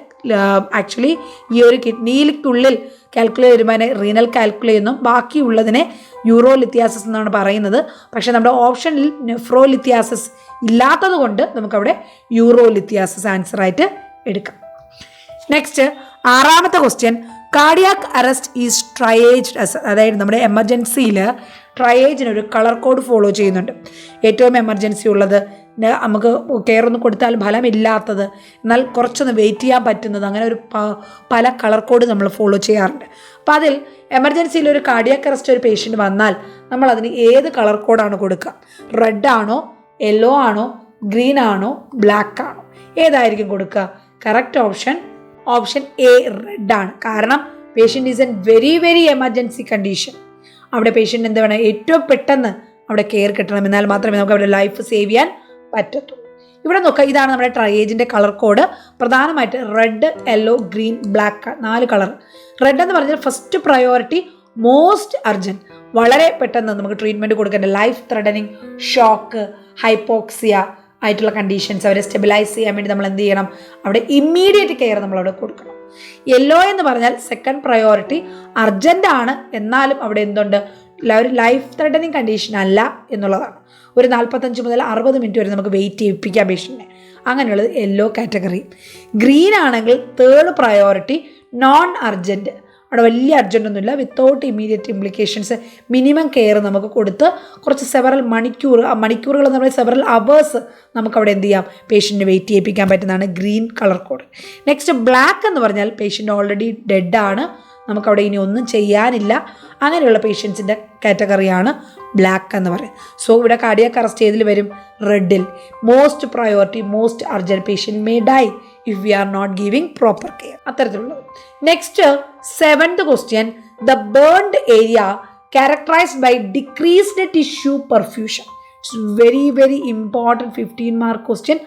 ആക്ച്വലി ഈ ഒരു കിഡ്നിയിലേക്കുള്ളിൽ കാൽക്കുലേ വരുമ്പോൾ റീനൽ കാൽക്കുലേ എന്നും ബാക്കിയുള്ളതിനെ യൂറോലിത്തിയാസിസ് എന്നാണ് പറയുന്നത്. പക്ഷേ നമ്മുടെ ഓപ്ഷനിൽ നെഫ്രോലിത്തിയാസിസ് ഇല്ലാത്തത് കൊണ്ട് നമുക്കവിടെ യൂറോലിത്തിയാസിസ് ആൻസറായിട്ട് എടുക്കാം. നെക്സ്റ്റ് 6ാമത്തെ question, cardiac arrest is triaged. അതായത് നമ്മുടെ എമർജൻസിയിൽ ട്രയേജിന് ഒരു കളർ കോഡ് ഫോളോ ചെയ്യുന്നുണ്ട്. ഏറ്റവും എമർജൻസി ഉള്ളത് നമുക്ക് കെയർ ഒന്നും കൊടുത്താൽ ഫലമില്ലാത്തത്, എന്നാൽ കുറച്ചൊന്ന് വെയിറ്റ് ചെയ്യാൻ പറ്റുന്നത്, അങ്ങനെ ഒരു പല കളർ കോഡ് നമ്മൾ ഫോളോ ചെയ്യാറുണ്ട്. അപ്പോൾ അതിൽ എമർജൻസിയിൽ ഒരു കാർഡിയാക് അറസ്റ്റ് ഒരു പേഷ്യൻ്റ് വന്നാൽ നമ്മൾ അതിന് ഏത് കളർ കോഡാണ് കൊടുക്കുക? റെഡ് ആണോ, യെല്ലോ ആണോ, ഗ്രീൻ ആണോ, ബ്ലാക്ക് ആണോ? ഏതായിരിക്കും കൊടുക്കുക? കറക്റ്റ് ഓപ്ഷൻ എ റെഡ് ആണ്. കാരണം patient is N very very emergency condition. അവിടെ പേഷ്യൻ്റ് എന്ത് വേണം? ഏറ്റവും പെട്ടെന്ന് അവിടെ കെയർ കിട്ടണം, എന്നാൽ മാത്രമേ നമുക്ക് അവിടെ ലൈഫ് സേവ് ചെയ്യാൻ പറ്റത്തുള്ളൂ. ഇവിടെ നോക്കുക, ഇതാണ് നമ്മുടെ ട്രയേജിൻ്റെ കളർ കോഡ്. പ്രധാനമായിട്ട് red, yellow, green, black, 4 colour. Red എന്ന് പറഞ്ഞാൽ ഫസ്റ്റ് പ്രയോറിറ്റി, മോസ്റ്റ് അർജൻറ്റ്, വളരെ പെട്ടെന്ന് നമുക്ക് ട്രീറ്റ്മെൻറ്റ് കൊടുക്കേണ്ട, ലൈഫ് ത്രെഡനിങ്, ഷോക്ക്, ഹൈപ്പോക്സിയ ആയിട്ടുള്ള കണ്ടീഷൻസ് അവരെ സ്റ്റെബിലൈസ് ചെയ്യാൻ വേണ്ടി നമ്മൾ എന്ത് ചെയ്യണം? അവിടെ ഇമ്മീഡിയറ്റ് കെയർ നമ്മളവിടെ കൊടുക്കണം. യെല്ലോ എന്ന് പറഞ്ഞാൽ സെക്കൻഡ് പ്രയോറിറ്റി, അർജൻ്റ് ആണ്, എന്നാലും അവിടെ എന്തുണ്ട്? ഒരു ലൈഫ് ത്രെഡനിങ് കണ്ടീഷൻ അല്ല എന്നുള്ളതാണ്. ഒരു 45 മുതൽ 60 മിനിറ്റ് വരെ നമുക്ക് വെയിറ്റ് ചെയ്യിപ്പിക്കാം പേഷ്യൻറ്റിനെ. അങ്ങനെയുള്ളത് യെല്ലോ കാറ്റഗറി. ഗ്രീൻ ആണെങ്കിൽ തേർഡ് പ്രയോറിറ്റി, നോൺ അർജൻറ്റ്, അവിടെ വലിയ അർജൻറ്റൊന്നുമില്ല, without immediate implications, minimum care നമുക്ക് കൊടുത്ത് കുറച്ച് മണിക്കൂറുകൾ എന്ന് പറയുന്നത് സെവറൽ അവേഴ്സ് നമുക്കവിടെ എന്ത് ചെയ്യാം? പേഷ്യൻറ്റിന് വെയിറ്റ് ചെയ്യിപ്പിക്കാൻ പറ്റുന്നതാണ് green colour code. Next black എന്ന് പറഞ്ഞാൽ പേഷ്യൻ്റ് ഓൾറെഡി ഡെഡ് ആണ്, നമുക്കവിടെ ഇനി ഒന്നും ചെയ്യാനില്ല, അങ്ങനെയുള്ള പേഷ്യൻസിൻ്റെ കാറ്റഗറിയാണ് ബ്ലാക്ക് എന്ന് പറയും. സോ ഇവിടെ കാർഡിയാക് അറസ്റ്റ് ഏതിൽ വരും? റെഡിൽ. Most priority, most urgent, patient may die if we are not giving proper care. അത്തരത്തിലുള്ളത്. Next 7th question, the burned area characterized by decreased tissue perfusion. It's very very important 15 mark question.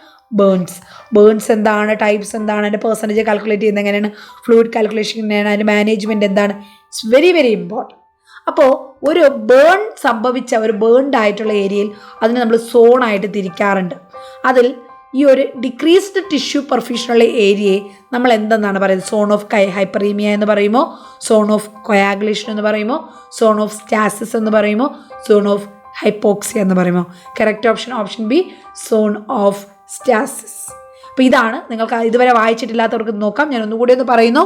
Burns എന്താണ്, types എന്താണ്, അതിൻ്റെ percentage calculate ചെയ്യുന്നത് എങ്ങനെയാണ്, fluid calculation എങ്ങനെയാണ്, അതിൻ്റെ management എന്താണ്? It's very very important. അപ്പോൾ ഒരു ബേൺഡ് ആയിട്ടുള്ള ഏരിയയിൽ അതിനെ നമ്മൾ സോണായിട്ട് തിരിക്കാറുണ്ട്. അതിൽ ഈ ഒരു ഡിക്രീസ്ഡ് ടിഷ്യൂ പെർഫ്യൂഷനുള്ള ഏരിയയെ നമ്മൾ എന്തെന്നാണ് പറയുന്നത്? സോൺ ഓഫ് ഹൈപ്പറീമിയ എന്ന് പറയുമോ, സോൺ ഓഫ് കൊയാഗുലേഷൻ എന്ന് പറയുമോ, സോൺ ഓഫ് സ്റ്റാസിസ് എന്ന് പറയുമോ, സോൺ ഓഫ് ഹൈപ്പോക്സിയ എന്ന് പറയുമോ? Correct option B, zone of stasis. അപ്പോൾ ഇതാണ് നിങ്ങൾക്ക് ഇതുവരെ വായിച്ചിട്ടില്ലാത്തവർക്ക് നോക്കാം. ഞാൻ ഒന്നുകൂടി ഒന്ന് പറയുന്നു.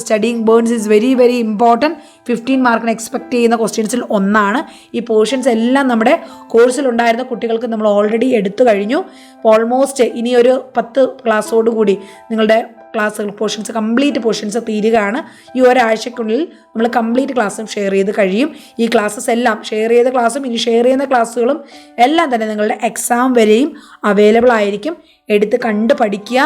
Studying burns is very very important. 15 മാർക്കിന് എക്സ്പെക്ട് ചെയ്യുന്ന ക്വസ്റ്റ്യൻസിൽ ഒന്നാണ്. ഈ പോർഷൻസ് എല്ലാം നമ്മുടെ കോഴ്സിലുണ്ടായിരുന്ന കുട്ടികൾക്ക് നമ്മൾ ഓൾറെഡി എടുത്തു കഴിഞ്ഞു. ഓൾമോസ്റ്റ് ഇനി ഒരു 10 ക്ലാസ്സോടുകൂടി നിങ്ങളുടെ പോർഷൻസ് കംപ്ലീറ്റ് പോർഷൻസ് തീരുകയാണ്. ഈ ഒരാഴ്ചക്കുള്ളിൽ നമ്മൾ കംപ്ലീറ്റ് ക്ലാസ്സും ഷെയർ ചെയ്ത് കഴിയും. ഈ ക്ലാസ്സസ് എല്ലാം ഷെയർ ചെയ്ത ക്ലാസ്സും ഇനി ഷെയർ ചെയ്യുന്ന ക്ലാസ്സുകളും എല്ലാം തന്നെ നിങ്ങളുടെ എക്സാം വരെയും അവൈലബിൾ ആയിരിക്കും. എടുത്ത് കണ്ട് പഠിക്കുക.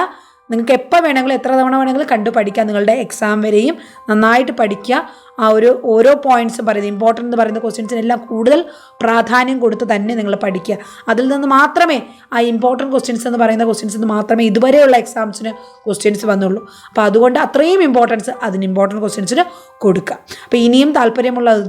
നിങ്ങൾക്ക് എപ്പോൾ വേണമെങ്കിലും എത്ര തവണ വേണമെങ്കിലും കണ്ടു പഠിക്കുക. നിങ്ങളുടെ എക്സാം വരെയും നന്നായിട്ട് പഠിക്കുക. ആ ഓരോ പോയിൻറ്റ്സും പറയുന്നത് ഇമ്പോർട്ടൻ്റ് എന്ന് പറയുന്ന ക്വസ്റ്റ്യൻസിനെല്ലാം കൂടുതൽ പ്രാധാന്യം കൊടുത്ത് തന്നെ നിങ്ങൾ പഠിക്കുക. അതിൽ നിന്ന് മാത്രമേ ആ ഇമ്പോർട്ടൻറ്റ് ക്വസ്റ്റ്യൻസ് എന്ന് പറയുന്ന ക്വസ്റ്റ്യൻസ് മാത്രമേ ഇതുവരെയുള്ള എക്സാംസിന് ക്വസ്റ്റ്യൻസ് വന്നുള്ളൂ. അപ്പോൾ അതുകൊണ്ട് അത്രയും ഇമ്പോർട്ടൻസ് അതിന് ഇമ്പോർട്ടൻറ്റ് ക്വസ്റ്റ്യൻസിന് കൊടുക്കുക. അപ്പോൾ ഇനിയും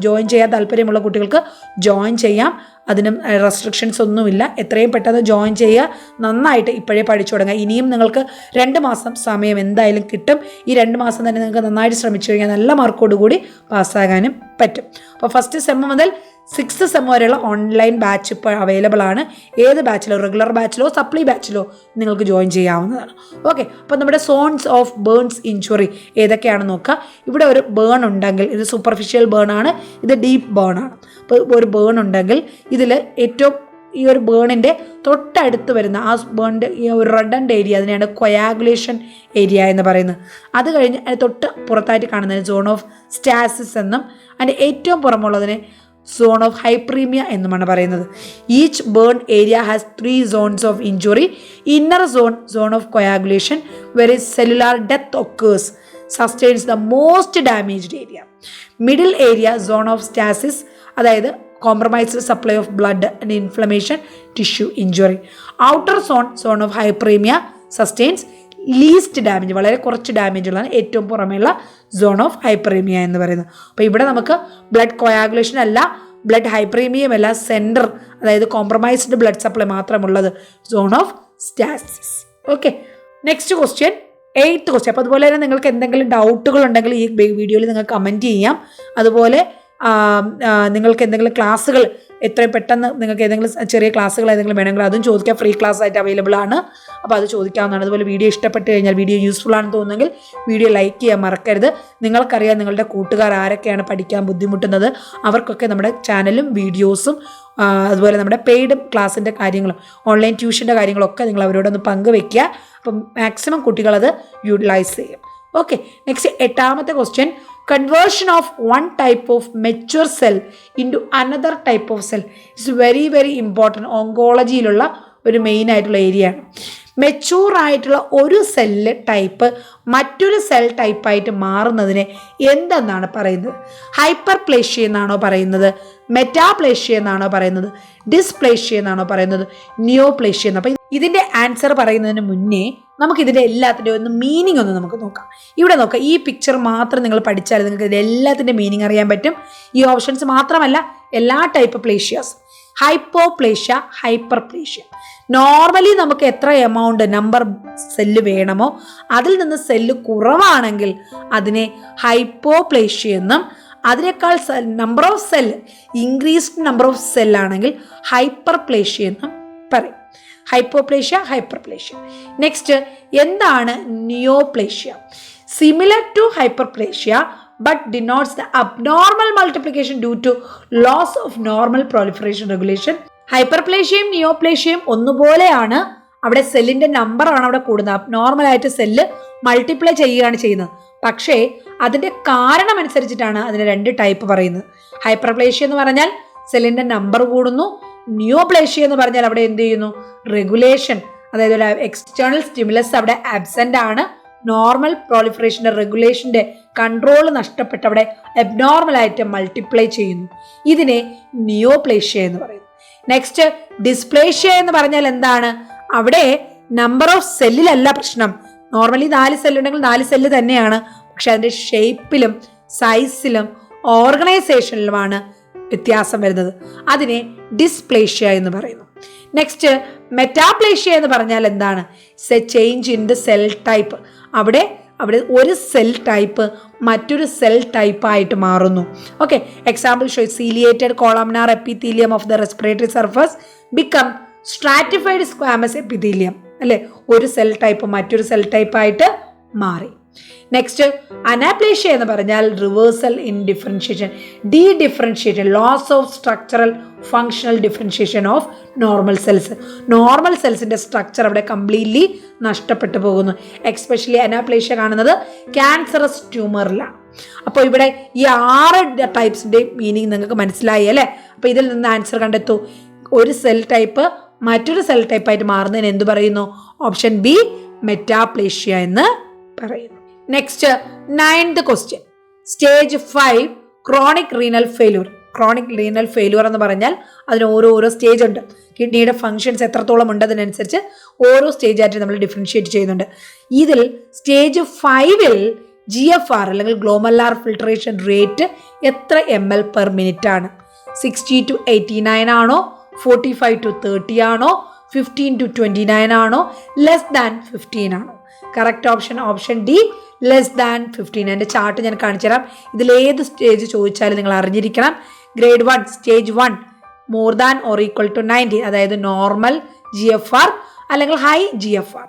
ജോയിൻ ചെയ്യാൻ താല്പര്യമുള്ള കുട്ടികൾക്ക് ജോയിൻ ചെയ്യാം. അതിനും റെസ്ട്രിക്ഷൻസ് ഒന്നുമില്ല. എത്രയും പെട്ടെന്ന് ജോയിൻ ചെയ്യുക. നന്നായിട്ട് ഇപ്പോഴേ പഠിച്ചു തുടങ്ങുക. ഇനിയും നിങ്ങൾക്ക് 2 മാസം സമയം എന്തായാലും കിട്ടും. ഈ 2 മാസം തന്നെ നിങ്ങൾക്ക് നന്നായിട്ട് ശ്രമിച്ചു കഴിഞ്ഞാൽ നല്ല മാർക്കോടുകൂടി പാസ്സാകാനും പറ്റും. അപ്പോൾ ഫസ്റ്റ് സെം മുതൽ 6th സെം വരെയുള്ള ഓൺലൈൻ ബാച്ച് ഇപ്പോൾ അവൈലബിൾ ആണ്. ഏത് ബാച്ചിലോ, റെഗുലർ ബാച്ചിലോ സപ്ലി ബാച്ചിലോ നിങ്ങൾക്ക് ജോയിൻ ചെയ്യാവുന്നതാണ്. ഓക്കെ. അപ്പോൾ നമ്മുടെ സോൺസ് ഓഫ് ബേൺസ് ഇഞ്ചുറി ഏതൊക്കെയാണെന്ന് നോക്കുക. ഇവിടെ ഒരു ബേൺ ഉണ്ടെങ്കിൽ ഇത് സൂപ്പർഫിഷ്യൽ ബേൺ ആണ്, ഇത് ഡീപ്പ് ബേൺ ആണ്. അപ്പോൾ ഒരു ബേൺ ഉണ്ടെങ്കിൽ ഇതിൽ ഏറ്റവും ഈ ഒരു ബേണിൻ്റെ തൊട്ടടുത്ത് വരുന്ന ആ ബേണിൻ്റെ ഈ ഒരു റെഡൻഡ് ഏരിയ അതിനെയാണ് കൊയാഗുലേഷൻ ഏരിയ എന്ന് പറയുന്നത്. അത് കഴിഞ്ഞ് അതിന് തൊട്ട് പുറത്തായിട്ട് കാണുന്നതിന് സോൺ ഓഫ് സ്റ്റാസിസ് എന്നും അതിൻ്റെ ഏറ്റവും പുറമുള്ളതിന് സോൺ ഓഫ് ഹൈപ്രീമിയ എന്നുമാണ് പറയുന്നത്. Each burn area has 3 zones of injury. Inner zone of coagulation where cellular death occurs sustains the most damaged area. Middle area zone of stasis, അതായത് compromised supply of blood and inflammation, tissue injury. Outer zone of hyperaemia sustains least damage, വളരെ കുറച്ച് damage ഉള്ളതാണ് ഏറ്റവും പുറമെയുള്ള zone of ഹൈപ്പറീമിയ എന്ന് പറയുന്നത്. അപ്പോൾ ഇവിടെ നമുക്ക് ബ്ലഡ് കൊയാഗുലേഷൻ അല്ല, ബ്ലഡ് ഹൈപ്പറീമിയം അല്ല, സെൻറ്റർ അതായത് കോംപ്രമൈസ്ഡ് ബ്ലഡ് സപ്ലൈ മാത്രമുള്ളത് zone of stasis. Okay. Next question 8th question. അപ്പോൾ അതുപോലെ തന്നെ നിങ്ങൾക്ക് എന്തെങ്കിലും ഡൗട്ടുകൾ ഉണ്ടെങ്കിൽ ഈ വീഡിയോയിൽ നിങ്ങൾക്ക് കമൻറ്റ് ചെയ്യാം. അതുപോലെ നിങ്ങൾക്ക് എന്തെങ്കിലും ക്ലാസ്സുകൾ എത്രയും പെട്ടെന്ന് നിങ്ങൾക്ക് ഏതെങ്കിലും ചെറിയ ക്ലാസ്സുകൾ ഏതെങ്കിലും വേണമെങ്കിൽ അതും ചോദിക്കാം. ഫ്രീ ക്ലാസ് ആയിട്ട് അവൈലബിൾ ആണ്. അപ്പോൾ അത് ചോദിക്കാവുന്നതാണ്. അതുപോലെ വീഡിയോ ഇഷ്ടപ്പെട്ട് കഴിഞ്ഞാൽ, വീഡിയോ യൂസ്ഫുൾ ആണെന്ന് തോന്നുന്നെങ്കിൽ വീഡിയോ ലൈക്ക് ചെയ്യാൻ മറക്കരുത്. നിങ്ങൾക്കറിയാം നിങ്ങളുടെ കൂട്ടുകാർ ആരൊക്കെയാണ് പഠിക്കാൻ ബുദ്ധിമുട്ടുന്നത്. അവർക്കൊക്കെ നമ്മുടെ ചാനലും വീഡിയോസും അതുപോലെ നമ്മുടെ പെയ്ഡ് ക്ലാസ്സിൻ്റെ കാര്യങ്ങളും ഓൺലൈൻ ട്യൂഷൻ്റെ കാര്യങ്ങളൊക്കെ നിങ്ങൾ അവരോടൊന്ന് പങ്കുവെക്കുക. അപ്പം മാക്സിമം കുട്ടികളത് യൂട്ടിലൈസ് ചെയ്യും. ഓക്കെ, നെക്സ്റ്റ് 8ാമത്തെ question. Conversion of one type of mature cell into another type of cell it's very very important. ഓങ്കോളജിയിലുള്ള ഒരു മെയിൻ ആയിട്ടുള്ള ഏരിയയാണ്. മെച്യൂർ ആയിട്ടുള്ള ഒരു സെല്ല് ടൈപ്പ് മറ്റൊരു സെൽ ടൈപ്പായിട്ട് മാറുന്നതിനെ എന്തെന്നാണ് പറയുന്നത്? ഹൈപ്പർപ്ലേഷ്യ എന്നാണോ പറയുന്നത്? മെറ്റാപ്ലേഷ്യ എന്നാണോ പറയുന്നത്? ഡിസ്പ്ലേഷ്യ എന്നാണോ പറയുന്നത്? നിയോപ്ലേഷ്യ എന്ന്. അപ്പം ഇതിൻ്റെ ആൻസർ പറയുന്നതിന് മുന്നേ നമുക്ക് ഇതിൻ്റെ എല്ലാത്തിൻ്റെ ഒന്ന് മീനിങ് ഒന്ന് നമുക്ക് നോക്കാം. ഇവിടെ നോക്കാം, ഈ പിക്ചർ മാത്രം നിങ്ങൾ പഠിച്ചാൽ നിങ്ങൾക്ക് ഇതിൻ്റെ എല്ലാത്തിൻ്റെ മീനിങ് അറിയാൻ പറ്റും. ഈ ഓപ്ഷൻസ് മാത്രമല്ല, എല്ലാ ടൈപ്പ് പ്ലേഷ്യാസ്. ഹൈപ്പോപ്ലേഷ്യ, ഹൈപ്പർപ്ലേഷ്യ. നോർമലി നമുക്ക് എത്ര എമൗണ്ട് നമ്പർ സെല്ല് വേണമോ അതിൽ നിന്ന് സെല്ല് കുറവാണെങ്കിൽ അതിനെ ഹൈപ്പോപ്ലേഷ്യ എന്നും, അതിനേക്കാൾ number of cell increased number of സെല്ലാണെങ്കിൽ ഹൈപ്പർപ്ലേഷ്യ എന്നും പറയും. Hypoplasia, hyperplasia. നെക്സ്റ്റ്, എന്താണ് neoplasia? Similar to hyperplasia but denotes the abnormal multiplication due to loss of normal proliferation regulation. ഹൈപ്പർപ്ലേഷ്യയും നിയോപ്ലേഷ്യയും ഒന്നുപോലെയാണ്. അവിടെ സെല്ലിന്റെ നമ്പറാണ് അവിടെ കൂടുന്നത്. അബ്നോർമലായിട്ട് സെല്ല് മൾട്ടിപ്ലൈ ചെയ്യുകയാണ് ചെയ്യുന്നത്. പക്ഷേ അതിന്റെ കാരണം അനുസരിച്ചിട്ടാണ് അതിന് 2 ടൈപ്പ് പറയുന്നത്. ഹൈപ്പർപ്ലേഷ്യ എന്ന് പറഞ്ഞാൽ സെല്ലിന്റെ നമ്പർ കൂടുന്നു. നിയോപ്ലേഷ്യ എന്ന് പറഞ്ഞാൽ അവിടെ എന്ത് ചെയ്യുന്നു? റെഗുലേഷൻ, അതായത് ഒരു എക്സ്റ്റേണൽ സ്റ്റിമുലസ് അവിടെ ആബ്സെന്റ് ആണ്. നോർമൽ പ്രോളിഫറേഷൻ്റെ റെഗുലേഷൻ്റെ കൺട്രോൾ നഷ്ടപ്പെട്ട് അവിടെ എബ്നോർമലായിട്ട് മൾട്ടിപ്ലൈ ചെയ്യുന്നു. ഇതിനെ നിയോപ്ലേഷ്യ എന്ന് പറയുന്നു. നെക്സ്റ്റ്, ഡിസ്പ്ലേഷ്യ എന്ന് പറഞ്ഞാൽ എന്താണ്? അവിടെ നമ്പർ ഓഫ് സെല്ലിലല്ല പ്രശ്നം. നോർമലി 4 സെല്ലുണ്ടെങ്കിൽ 4 സെല്ല് തന്നെയാണ്. പക്ഷെ അതിൻ്റെ ഷേപ്പിലും സൈസിലും ഓർഗനൈസേഷനിലുമാണ് വ്യത്യാസം വരുന്നത്. അതിനെ ഡിസ്പ്ലേഷ്യ എന്ന് പറയുന്നു. നെക്സ്റ്റ്, മെറ്റാപ്ലേഷ്യ എന്ന് പറഞ്ഞാൽ എന്താണ്? Change in the cell type. അവിടെ ഒരു സെൽ ടൈപ്പ് മറ്റൊരു സെൽ ടൈപ്പായിട്ട് മാറുന്നു. Okay, example show ciliated columnar epithelium of the respiratory surface become stratified squamous epithelium. അല്ലെ, ഒരു സെൽ ടൈപ്പ് മറ്റൊരു സെൽ ടൈപ്പായിട്ട് മാറി. നെക്സ്റ്റ്, അനാപ്ലേഷ്യ എന്ന് പറഞ്ഞാൽ reversal in differentiation, differentiation, loss of structural functional differentiation of normal cells. Normal സെൽസിന്റെ structure അവിടെ completely നഷ്ടപ്പെട്ടു പോകുന്നു. എക്സ്പെഷ്യലി അനാപ്ലേഷ്യ കാണുന്നത് ക്യാൻസറസ് ട്യൂമറിലാണ്. അപ്പോൾ ഇവിടെ ഈ 6 ടൈപ്സിന്റെ മീനിങ് നിങ്ങൾക്ക് മനസ്സിലായി അല്ലേ? അപ്പോൾ ഇതിൽ നിന്ന് ആൻസർ കണ്ടെത്തൂ. ഒരു സെൽ ടൈപ്പ് മറ്റൊരു സെൽ ടൈപ്പായിട്ട് മാറുന്നതിന് എന്ത് പറയുന്നു? ഓപ്ഷൻ ബി, മെറ്റാപ്ലേഷ്യ എന്ന് പറയുന്നു. Next 9th question. Stage 5 chronic renal failure. Chronic renal failure എന്ന് പറഞ്ഞാൽ അതിന് ഓരോ സ്റ്റേജ് ഉണ്ട്. കിഡ്നിയുടെ ഫങ്ഷൻസ് എത്രത്തോളം ഉണ്ടതിനനുസരിച്ച് ഓരോ സ്റ്റേജ് ആയിട്ട് നമ്മൾ ഡിഫറൻഷിയേറ്റ് ചെയ്യുന്നുണ്ട്. ഇതിൽ സ്റ്റേജ് 5-ൽ GFR അല്ലെങ്കിൽ ഗ്ലോമല്ലാർ ഫിൽട്രേഷൻ റേറ്റ് എത്ര ml/min ആണ്? 60 to 89 ആണോ? 45 to 30 ആണോ? 15 to 29 ആണോ? ലെസ് ദാൻ 15 ആണോ? Correct option D, less than 15. എൻ്റെ ചാർട്ട് ഞാൻ കാണിച്ചു തരാം. ഇതിലേത് സ്റ്റേജ് ചോദിച്ചാലും നിങ്ങൾ അറിഞ്ഞിരിക്കണം. Grade 1 stage 1 more than or equal to 90, അതായത് നോർമൽ GFR അല്ലെങ്കിൽ ഹൈ GFR.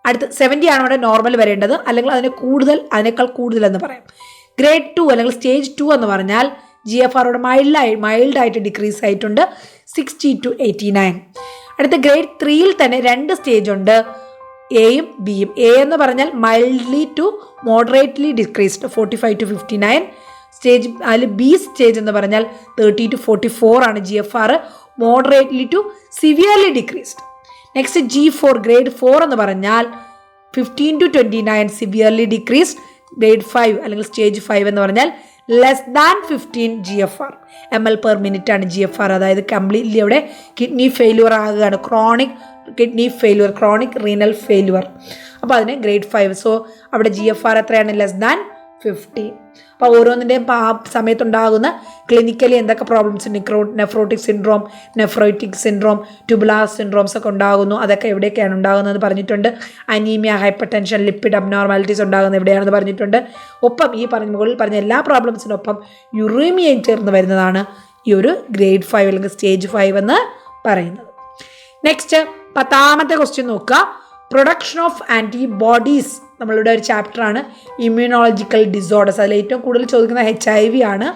അടുത്ത് 70 ആണ് ഇവിടെ നോർമൽ വരേണ്ടത്, അല്ലെങ്കിൽ അതിനേക്കാൾ കൂടുതൽ എന്ന് പറയാം. ഗ്രേഡ് 2 അല്ലെങ്കിൽ സ്റ്റേജ് 2 എന്ന് പറഞ്ഞാൽ GFR ഇവിടെ മൈൽഡായിട്ട് ഡിക്രീസ് ആയിട്ടുണ്ട്, 60 to 89. അടുത്ത ഗ്രേഡ് 3-ൽ തന്നെ 2 സ്റ്റേജ് ഉണ്ട്, എയും ബിയും. എ എന്ന് പറഞ്ഞാൽ mildly to moderately decreased, 45 to 59 stage. അതിൽ ബി സ്റ്റേജ് എന്ന് പറഞ്ഞാൽ 30 to 44 ആണ് GFR, moderately to severely decreased. Next G4 grade 4 എന്ന് പറഞ്ഞാൽ 15 to 29 സിവിയർലി ഡിക്രീസ്ഡ്. ഗ്രേഡ് 5 അല്ലെങ്കിൽ സ്റ്റേജ് 5 എന്ന് പറഞ്ഞാൽ ലെസ് ദാൻ 15 GFR, ml/min ആണ് GFR. അതായത് കംപ്ലീറ്റ്ലി അവിടെ കിഡ്നി ഫെയിലുവർ ആകുകയാണ്. Chronic kidney failure, chronic renal failure. അപ്പോൾ അതിന് ഗ്രേഡ് 5. സോ അവിടെ GFR എത്രയാണ്? Less than 15. അപ്പോൾ ഓരോന്നിൻ്റെയും ആ സമയത്തുണ്ടാകുന്ന ക്ലിനിക്കലി എന്തൊക്കെ problems, nephrotic syndrome, nephritic syndrome, tubular syndromes ഒക്കെ ഉണ്ടാകുന്നു. അതൊക്കെ എവിടെയൊക്കെയാണ് ഉണ്ടാകുന്നത് പറഞ്ഞിട്ടുണ്ട്. Anaemia, hypertension, lipid abnormalities ഉണ്ടാകുന്നത് എവിടെയാണെന്ന് പറഞ്ഞിട്ടുണ്ട്. ഒപ്പം ഈ മുകളിൽ പറഞ്ഞ എല്ലാ പ്രോബ്ലംസിനൊപ്പം യുറീമിയയും ചേർന്ന് വരുന്നതാണ് ഈ ഒരു ഗ്രേഡ് 5 അല്ലെങ്കിൽ സ്റ്റേജ് 5 എന്ന് പറയുന്നത്. നെക്സ്റ്റ് 10ാമത്തെ ക്വസ്റ്റ്യൻ നോക്കുക. പ്രൊഡക്ഷൻ ഓഫ് ആൻറ്റിബോഡീസ് നമ്മളുടെ ഒരു ചാപ്റ്ററാണ് ഇമ്മ്യൂണോളജിക്കൽ ഡിസോർഡേഴ്സ്. അതിൽ ഏറ്റവും കൂടുതൽ ചോദിക്കുന്ന HIV ആണ്.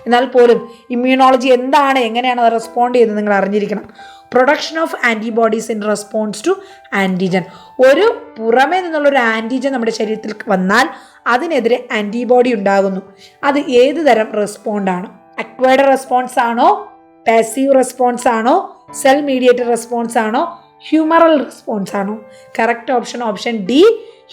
എന്നാൽ പോലും ഇമ്മ്യൂണോളജി എന്താണ്, എങ്ങനെയാണ് അത് റെസ്പോണ്ട് ചെയ്യുന്നത് നിങ്ങൾ അറിഞ്ഞിരിക്കണം. Production of antibodies in response to antigen. ഒരു പുറമേ നിന്നുള്ളൊരു ആൻറ്റിജൻ നമ്മുടെ ശരീരത്തിൽ വന്നാൽ അതിനെതിരെ ആൻറ്റിബോഡി ഉണ്ടാകുന്നു. അത് ഏത് തരം റെസ്പോണ്ടാണ്? അക്വയർഡ് റെസ്പോൺസ് ആണോ, പാസീവ് റെസ്പോൺസ് ആണോ, സെൽ മീഡിയേറ്റഡ് റെസ്പോൺസ് ആണോ, ഹ്യൂമറൽ റെസ്പോൺസ് ആണോ? Correct option D,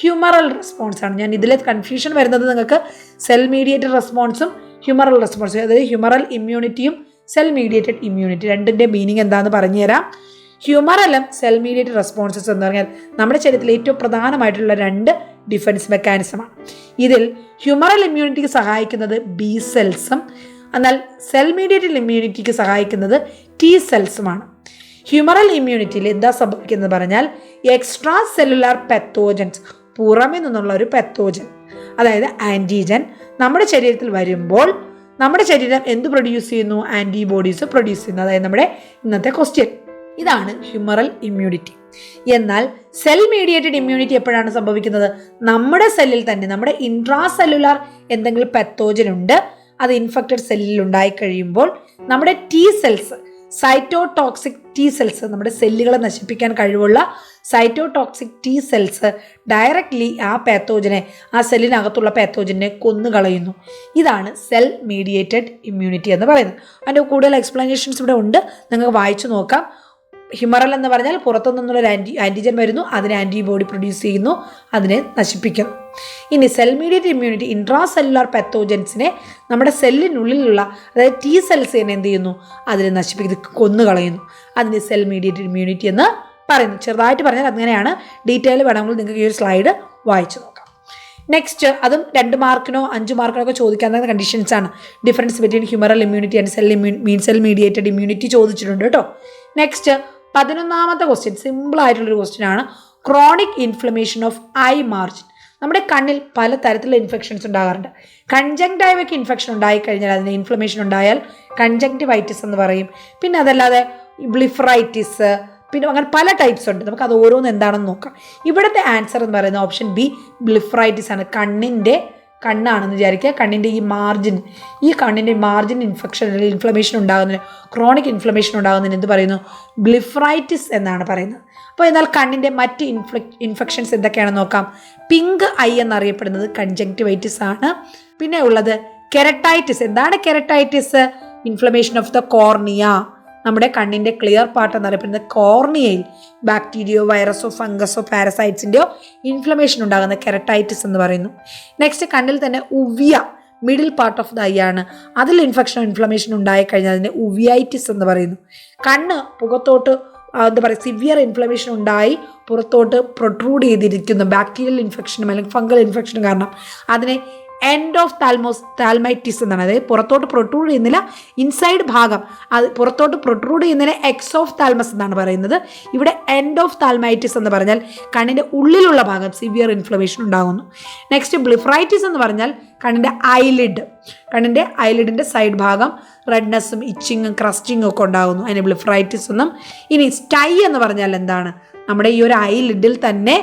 humoral response ആണ്. ഞാൻ ഇതിലെ കൺഫ്യൂഷൻ വരുന്നത് നിങ്ങൾക്ക് സെൽ മീഡിയേറ്റഡ് റെസ്പോൺസും ഹ്യൂമറൽ റെസ്പോൺസും, അതായത് ഹ്യൂമറൽ ഇമ്മ്യൂണിറ്റിയും സെൽ മീഡിയേറ്റഡ് ഇമ്മ്യൂണിറ്റി രണ്ടിൻ്റെ മീനിങ് എന്താണെന്ന് പറഞ്ഞുതരാം. ഹ്യൂമറലും സെൽ മീഡിയേറ്റഡ് റെസ്പോൺസസ് എന്ന് പറഞ്ഞാൽ നമ്മുടെ ശരീരത്തിൽ ഏറ്റവും പ്രധാനമായിട്ടുള്ള 2 ഡിഫൻസ് മെക്കാനിസമാണ്. ഇതിൽ ഹ്യൂമറൽ ഇമ്മ്യൂണിറ്റിക്ക് സഹായിക്കുന്നത് ബി സെൽസും എന്നാൽ സെൽ മീഡിയേറ്റഡ് ഇമ്മ്യൂണിറ്റിക്ക് സഹായിക്കുന്നത് ടി സെൽസുമാണ്. ഹ്യൂമറൽ ഇമ്മ്യൂണിറ്റിയിൽ എന്താ സംഭവിക്കുന്നത് പറഞ്ഞാൽ എക്സ്ട്രാ സെല്ലുലാർ പെത്തോജൻസ്, പുറമേ നിന്നുള്ള ഒരു പെത്തോജൻ അതായത് ആൻറ്റിജൻ നമ്മുടെ ശരീരത്തിൽ വരുമ്പോൾ നമ്മുടെ ശരീരം എന്ത് പ്രൊഡ്യൂസ് ചെയ്യുന്നു? ആൻറ്റിബോഡീസ് പ്രൊഡ്യൂസ് ചെയ്യുന്നു. അതായത് നമ്മുടെ ഇന്നത്തെ ക്വസ്റ്റ്യൻ ഇതാണ് ഹ്യൂമറൽ ഇമ്മ്യൂണിറ്റി. എന്നാൽ സെൽ മീഡിയേറ്റഡ് ഇമ്മ്യൂണിറ്റി എപ്പോഴാണ് സംഭവിക്കുന്നത്? നമ്മുടെ സെല്ലിൽ തന്നെ നമ്മുടെ ഇൻട്രാ സെല്ലുലാർ എന്തെങ്കിലും പെത്തോജൻ ഉണ്ട്, അത് ഇൻഫെക്റ്റഡ് സെല്ലിൽ ഉണ്ടായി കഴിയുമ്പോൾ നമ്മുടെ T cells, cytotoxic T cells, നമ്മുടെ സെല്ലുകളെ നശിപ്പിക്കാൻ കഴിവുള്ള സൈറ്റോടോക്സിക് ടി സെൽസ് ഡയറക്റ്റ്ലി ആ പാത്തോജനെ, ആ സെല്ലിനകത്തുള്ള പാത്തോജനെ കൊന്നുകളയുന്നു. ഇതാണ് സെൽ മീഡിയേറ്റഡ് ഇമ്മ്യൂണിറ്റി എന്ന് പറയുന്നത്. അതിൻ്റെ കൂടുതൽ എക്സ്പ്ലനേഷൻസ് ഇവിടെ ഉണ്ട്, നിങ്ങൾക്ക് വായിച്ചു നോക്കാം. ഹ്യൂമറൽ എന്ന് പറഞ്ഞാൽ പുറത്തു നിന്നുള്ള ആൻറ്റിജൻ വരുന്നു, അതിനെ ആൻറ്റിബോഡി പ്രൊഡ്യൂസ് ചെയ്യുന്നു, അതിനെ നശിപ്പിക്കുന്നു. ഇനി cell mediated immunity intracellular പാത്തോജൻസിനെ നമ്മുടെ സെല്ലിനുള്ളിലുള്ള അതായത് ടി സെൽസിനെ എന്ത് ചെയ്യുന്നു? അതിനെ നശിപ്പിക്കുന്നത്, കൊന്നുകളയുന്നു. അതിന് സെൽ മീഡിയേറ്റഡ് ഇമ്മ്യൂണിറ്റി എന്ന് പറയുന്നു. ചെറുതായിട്ട് പറഞ്ഞാൽ അങ്ങനെയാണ്. ഡീറ്റെയിൽ വേണമെങ്കിൽ നിങ്ങൾക്ക് ഈ ഒരു സ്ലൈഡ് വായിച്ചു നോക്കാം. നെക്സ്റ്റ് അതും 2 മാർക്കിനോ 5 മാർക്കിനോ ഒക്കെ ചോദിക്കാവുന്ന കണ്ടീഷൻസ് ആണ്. Difference between humoral immunity and cell mediated immunity ചോദിച്ചിട്ടുണ്ട് കേട്ടോ. നെക്സ്റ്റ് 11ാമത്തെ ക്വസ്റ്റ്യൻ സിമ്പിൾ ആയിട്ടുള്ളൊരു ക്വസ്റ്റ്യൻ ആണ്. Chronic inflammation of I margin. നമ്മുടെ കണ്ണിൽ പല തരത്തിലുള്ള ഇൻഫെക്ഷൻസ് ഉണ്ടാകാറുണ്ട്. കൺജങ്ക്റ്റൈവയ്ക്ക് ഇൻഫെക്ഷൻ ഉണ്ടായിക്കഴിഞ്ഞാൽ, അതിന് ഇൻഫ്ലമേഷൻ ഉണ്ടായാൽ കൺജങ്ക്റ്റിവൈറ്റിസ് എന്ന് പറയും. പിന്നെ അതല്ലാതെ ബ്ലിഫറൈറ്റിസ്, പിന്നെ അങ്ങനെ പല ടൈപ്സ് ഉണ്ട്. നമുക്ക് അത് ഓരോന്ന് എന്താണെന്ന് നോക്കാം. ഇവിടുത്തെ ആൻസർ എന്ന് പറയുന്നത് ഓപ്ഷൻ ബി, ബ്ലിഫറൈറ്റിസ് ആണ്. കണ്ണാണെന്ന് വിചാരിക്കുക, കണ്ണിൻ്റെ ഈ കണ്ണിൻ്റെ മാർജിൻ ഇൻഫെക്ഷൻ അല്ലെങ്കിൽ ഇൻഫ്ലമേഷൻ ഉണ്ടാകുന്നതിന്, ക്രോണിക് ഇൻഫ്ലമേഷൻ ഉണ്ടാകുന്നതിന് എന്ത് പറയുന്നു? ബ്ലിഫറൈറ്റിസ് എന്നാണ് പറയുന്നത്. അപ്പോൾ എന്നാൽ കണ്ണിൻ്റെ മറ്റ് ഇൻഫെക്ഷൻസ് എന്തൊക്കെയാണെന്ന് നോക്കാം. പിങ്ക് ഐ എന്നറിയപ്പെടുന്നത് കൺജങ്ക്റ്റിവൈറ്റിസ് ആണ്. പിന്നെ ഉള്ളത് കെരട്ടൈറ്റിസ്. എന്താണ് keratitis? Inflammation of the cornea. നമ്മുടെ കണ്ണിൻ്റെ ക്ലിയർ പാർട്ട് എന്നറിയപ്പെടുന്നത് കോർണിയയിൽ ബാക്ടീരിയോ, വൈറസോ, ഫംഗസോ, പാരസൈറ്റ്സിൻ്റെയോ ഇൻഫ്ലമേഷൻ ഉണ്ടാകുന്ന കെരട്ടൈറ്റിസ് എന്ന് പറയുന്നു. നെക്സ്റ്റ് കണ്ണിൽ തന്നെ uvea, middle part of the eye ആണ്. അതിൽ ഇൻഫ്ലമേഷൻ ഉണ്ടായിക്കഴിഞ്ഞാൽ അതിനെ ഉവിയൈറ്റിസ് എന്ന് പറയുന്നു. കണ്ണ് പുറത്തോട്ട് എന്താ പറയുക, സിവിയർ ഇൻഫ്ലമേഷൻ ഉണ്ടായി പുറത്തോട്ട് പ്രൊട്രൂഡ് ചെയ്തിരിക്കുന്നു ബാക്ടീരിയൽ ഇൻഫെക്ഷനും അല്ലെങ്കിൽ ഫംഗൽ ഇൻഫെക്ഷനും കാരണം അതിനെ എൻഡ് ഓഫ് താൽമൈറ്റിസ് എന്നാണ്. അതായത് പുറത്തോട്ട് പ്രൊട്രൂഡ് ചെയ്യുന്നില്ല, ഇൻസൈഡ് ഭാഗം അത് പുറത്തോട്ട് പ്രൊട്രൂഡ് ചെയ്യുന്നതിന് എക്സ് ഓഫ് താൽമസ് എന്നാണ് പറയുന്നത്. ഇവിടെ എൻഡ് ഓഫ് താൽമൈറ്റിസ് എന്ന് പറഞ്ഞാൽ കണ്ണിൻ്റെ ഉള്ളിലുള്ള ഭാഗം സിവിയർ ഇൻഫ്ലമേഷൻ ഉണ്ടാകുന്നു. നെക്സ്റ്റ് ബ്ലിഫറൈറ്റിസ് എന്ന് പറഞ്ഞാൽ കണ്ണിൻ്റെ ഐലിഡിൻ്റെ സൈഡ് ഭാഗം റെഡ്നെസ്സും ഇച്ചിങ്ങും ക്രസ്റ്റിങ്ങും ഒക്കെ ഉണ്ടാകുന്നു, അതിന് ബ്ലിഫറൈറ്റിസ് എന്നും. ഇനി സ്റ്റൈ എന്ന് പറഞ്ഞാൽ എന്താണ്? നമ്മുടെ ഈ ഒരു ഐലിഡിൽ തന്നെ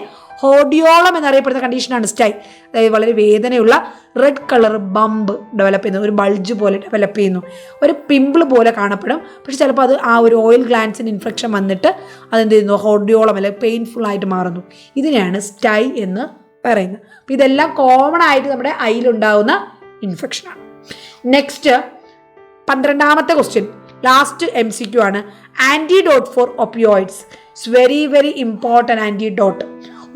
ഹോഡിയോളം എന്നറിയപ്പെടുന്ന കണ്ടീഷനാണ് സ്റ്റൈ. അതായത് വളരെ വേദനയുള്ള റെഡ് കളർ ബമ്പ് ഡെവലപ്പ് ചെയ്യുന്നു, ഒരു ബൾജ് പോലെ ഡെവലപ്പ് ചെയ്യുന്നു, ഒരു പിമ്പിൾ പോലെ കാണപ്പെടും. പക്ഷെ ചിലപ്പോൾ അത് ആ ഒരു ഓയിൽ ഗ്ലാൻസിന് ഇൻഫെക്ഷൻ വന്നിട്ട് അതെന്ത് ചെയ്യുന്നു? ഹോഡിയോളം അല്ലെങ്കിൽ പെയിൻഫുൾ ആയിട്ട് മാറുന്നു. ഇതിനെയാണ് സ്റ്റൈ എന്ന് പറയുന്നത്. അപ്പോൾ ഇതെല്ലാം കോമൺ ആയിട്ട് നമ്മുടെ ഐയിലുണ്ടാകുന്ന ഇൻഫെക്ഷനാണ്. നെക്സ്റ്റ് 12ാമത്തെ ക്വസ്റ്റ്യൻ, ലാസ്റ്റ് MCQ ആണ്. Antidote for opioids. It's very very important antidote.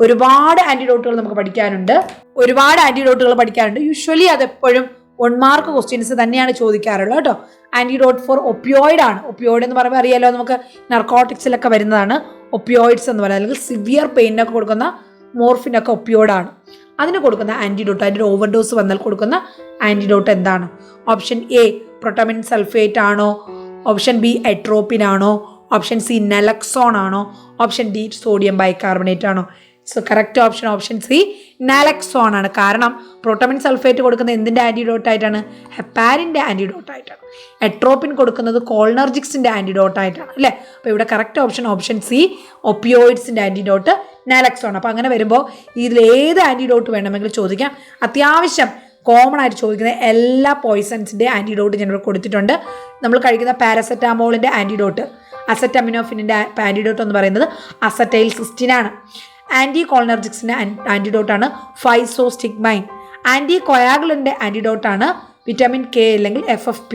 ഒരുപാട് ആൻറ്റിഡോട്ടുകൾ നമുക്ക് പഠിക്കാനുണ്ട്. യൂഷ്വലി അതെപ്പോഴും 1 മാർക്ക് ക്വസ്റ്റ്യൻസ് തന്നെയാണ് ചോദിക്കാറുള്ളത് കേട്ടോ. ആൻറ്റിഡോട്ട് ഫോർ ഒപ്പിയോയിഡ് ആണ്. ഒപ്പിയോയിഡ് എന്ന് പറയുമ്പോൾ അറിയാലോ, നമുക്ക് നർക്കോട്ടിക്സിലൊക്കെ വരുന്നതാണ് ഒപ്പിയോയിഡ്സ് എന്ന് പറയുന്നത്. അല്ലെങ്കിൽ സിവിയർ പെയിനൊക്കെ കൊടുക്കുന്ന മോർഫിനൊക്കെ ഒപ്പിയോയിഡാണ്. അതിന് കൊടുക്കുന്ന ആൻറ്റിഡോട്ട്, അതിൻ്റെ ഓവർഡോസ് വന്നാൽ കൊടുക്കുന്ന ആൻറ്റിഡോട്ട് എന്താണ്? ഓപ്ഷൻ എ പ്രോട്ടമിൻ സൾഫേറ്റ് ആണോ? ഓപ്ഷൻ ബി എട്രോപ്പിൻ ആണോ? ഓപ്ഷൻ സി നലക്സോൺ ആണോ? ഓപ്ഷൻ ഡി സോഡിയം ബൈകാർബണേറ്റ് ആണോ? So correct option C naloxone ആണ്. കാരണം പ്രോട്ടമിൻ സൾഫേറ്റ് കൊടുക്കുന്നത് എന്തിൻ്റെ ആൻറ്റിഡോട്ട് ആയിട്ടാണ്? ഹെപ്പാരിൻ്റെ ആൻറ്റിഡോട്ട് ആയിട്ടാണ്. എട്രോപ്പിൻ കൊടുക്കുന്നത് കോൾനർജിക്സിൻ്റെ ആൻറ്റിഡോട്ട് ആയിട്ടാണ് അല്ലേ? അപ്പോൾ ഇവിടെ കറക്റ്റ് ഓപ്ഷൻ സി ഒപ്പിയോയിഡ്സിൻ്റെ ആൻറ്റിഡോട്ട് നാലക്സോൺ. അപ്പോൾ അങ്ങനെ വരുമ്പോൾ ഇതിലേത് ആൻറ്റിഡോട്ട് വേണമെങ്കിലും ചോദിക്കാം. അത്യാവശ്യം കോമൺ ആയിട്ട് ചോദിക്കുന്ന എല്ലാ പോയിസൺസിൻ്റെ ആൻറ്റിഡോട്ട് ഞാനിവിടെ കൊടുത്തിട്ടുണ്ട്. നമ്മൾ കഴിക്കുന്ന പാരസെറ്റാമോളിൻ്റെ ആൻറ്റിഡോട്ട്, അസറ്റമിനോഫിനിൻ്റെ ആൻറ്റിഡോട്ട് എന്ന് പറയുന്നത് അസറ്റൈൽ സിസ്റ്റിനാണ്. ആൻറ്റി കോൾനർജിക്സിൻ്റെ ആൻറ്റിഡോട്ടാണ് ഫൈസോസ്റ്റിഗ്മൈൻ. ആൻറ്റി കൊയാഗുലൻ്റെ ആൻറ്റിഡോട്ടാണ് വിറ്റാമിൻ കെ അല്ലെങ്കിൽ FFP.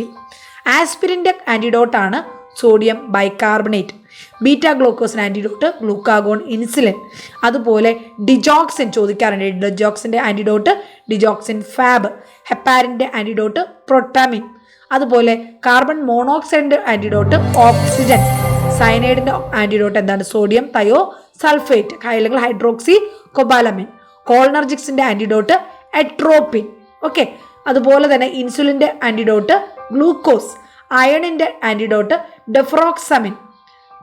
ആസ്പിരിൻ്റെ ആൻറ്റിഡോട്ടാണ് സോഡിയം ബൈകാർബണേറ്റ്. ബീറ്റാ ഗ്ലൂക്കോസിൻ്റെ ആൻറ്റിഡോട്ട് ഗ്ലൂക്കാഗോൺ ഇൻസുലിൻ. അതുപോലെ ഡിജോക്സിൻ ചോദിക്കാറുണ്ട്. ഡിജോക്സിൻ്റെ ആൻറ്റിഡോട്ട് ഡിജോക്സിൻ ഫാബ്. ഹെപ്പാരിൻ്റെ ആൻറ്റിഡോട്ട് പ്രോട്ടാമിൻ. അതുപോലെ കാർബൺ മോണോക്സൈഡിൻ്റെ ആൻറ്റിഡോട്ട് ഓക്സിജൻ. സയനൈഡിൻ്റെ ആൻറ്റിഡോട്ട് എന്താണ്? സോഡിയം തയോ സൾഫേറ്റ് അല്ലെങ്കിൽ ഹൈഡ്രോക്സി കൊബാലമിൻ. കോൾനർജിക്സിൻ്റെ ആൻറ്റിഡോട്ട് എട്രോപ്പിൻ. ഓക്കെ. അതുപോലെ തന്നെ ഇൻസുലിൻ്റെ ആൻറ്റിഡോട്ട് ഗ്ലൂക്കോസ്. അയണിൻ്റെ ആൻറ്റിഡോട്ട് ഡെഫ്രോക്സമിൻ.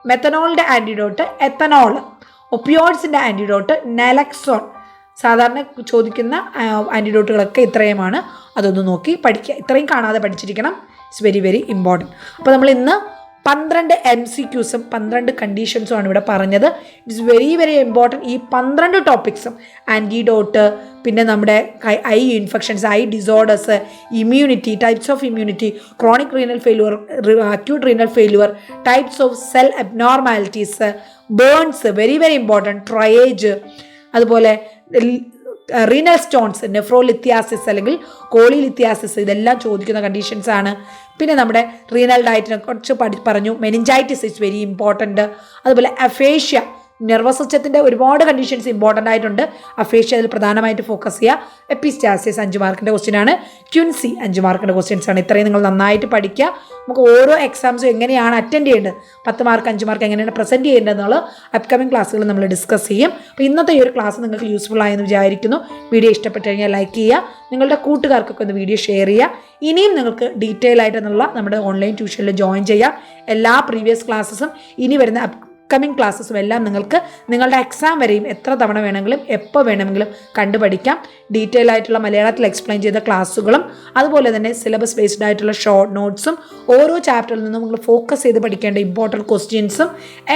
മെത്തനോളിൻ്റെ ആൻറ്റിഡോട്ട് എത്തനോൾ. ഒപ്പിയോയിഡ്സിൻ്റെ ആൻറ്റിഡോട്ട് നാലക്സോൺ. സാധാരണ ചോദിക്കുന്ന ആൻറ്റിഡോട്ടുകളൊക്കെ ഇത്രയുമാണ്. അതൊന്ന് നോക്കി പഠിക്കുക. ഇത്രയും കാണാതെ പഠിച്ചിരിക്കണം. It's very very important. അപ്പോൾ നമ്മൾ ഇന്ന് 12 MCQസും 12 കണ്ടീഷൻസുമാണ് ഇവിടെ പറഞ്ഞത്. It's very very important. ഈ 12 ടോപ്പിക്സും ആൻറ്റിഡോട്ട്, പിന്നെ നമ്മുടെ I infections, I disorders, immunity, types of immunity, chronic renal failure, acute renal failure, types of cell abnormalities, burns very very important, triage, അതുപോലെ renal stones, നെഫ്രോലിത്യാസിസ് അല്ലെങ്കിൽ കോളിലിത്യാസിസ്, ഇതെല്ലാം ചോദിക്കുന്ന കണ്ടീഷൻസ് ആണ്. പിന്നെ നമ്മുടെ റീനൽ ഡയറ്റിനെ കുറിച്ച് പറഞ്ഞു. Meningitis is very important. അതുപോലെ അഫേഷ്യ, നെർവസ് സിസ്റ്റത്തിൻ്റെ ഒരുപാട് കണ്ടീഷൻസ് ഇമ്പോർട്ടൻ്റ് ആയിട്ടുണ്ട്. അഫേഷ്യ അതിൽ പ്രധാനമായിട്ട് ഫോക്കസ് ചെയ്യുക. എപ്പിസ്റ്റാസിസ് 5 മാർക്കിൻ്റെ ക്വസ്റ്റ്യനാണ്. ക്യുൻസി 5 മാർക്കിൻ്റെ ക്വസ്റ്റ്യൻസ് ആണ്. ഇത്രയും നിങ്ങൾ നന്നായിട്ട് പഠിക്കുക. നമുക്ക് ഓരോ എക്സാംസും എങ്ങനെയാണ് അറ്റൻഡ് ചെയ്യേണ്ടത്, 10 മാർക്ക് 5 മാർക്ക് എങ്ങനെയാണ് പ്രസൻറ്റ് ചെയ്യേണ്ടതെന്നുള്ള അപ്കമിംഗ് ക്ലാസ്സുകൾ നമ്മൾ ഡിസ്കസ് ചെയ്യും. അപ്പോൾ ഇന്നത്തെ ഈ ഒരു ക്ലാസ് നിങ്ങൾക്ക് യൂസ്ഫുൾ ആയെന്ന് വിചാരിക്കുന്നു. വീഡിയോ ഇഷ്ടപ്പെട്ട് കഴിഞ്ഞാൽ ലൈക്ക് ചെയ്യുക. നിങ്ങളുടെ കൂട്ടുകാർക്കൊക്കെ ഒന്ന് വീഡിയോ ഷെയർ ചെയ്യുക. ഇനിയും നിങ്ങൾക്ക് ഡീറ്റെയിൽ ആയിട്ടെന്നുള്ള നമ്മുടെ ഓൺലൈൻ ട്യൂഷനിൽ ജോയിൻ ചെയ്യാം. എല്ലാ പ്രീവിയസ് ക്ലാസ്സസും ഇനി വരുന്ന അപ്കമിംഗ് ക്ലാസ്സസും എല്ലാം നിങ്ങൾക്ക് നിങ്ങളുടെ എക്സാം വരെയും എത്ര തവണ വേണമെങ്കിലും എപ്പോൾ വേണമെങ്കിലും കണ്ടുപഠിക്കാം. ഡീറ്റെയിൽ ആയിട്ടുള്ള മലയാളത്തിൽ എക്സ്പ്ലെയിൻ ചെയ്ത ക്ലാസ്സുകളും അതുപോലെ തന്നെ സിലബസ് ബേസ്ഡ് ആയിട്ടുള്ള ഷോർട്ട് നോട്ട്സും ഓരോ ചാപ്റ്ററിൽ നിന്നും നിങ്ങൾ ഫോക്കസ് ചെയ്ത് പഠിക്കേണ്ട ഇമ്പോർട്ടൻറ്റ് ക്വസ്റ്റ്യൻസും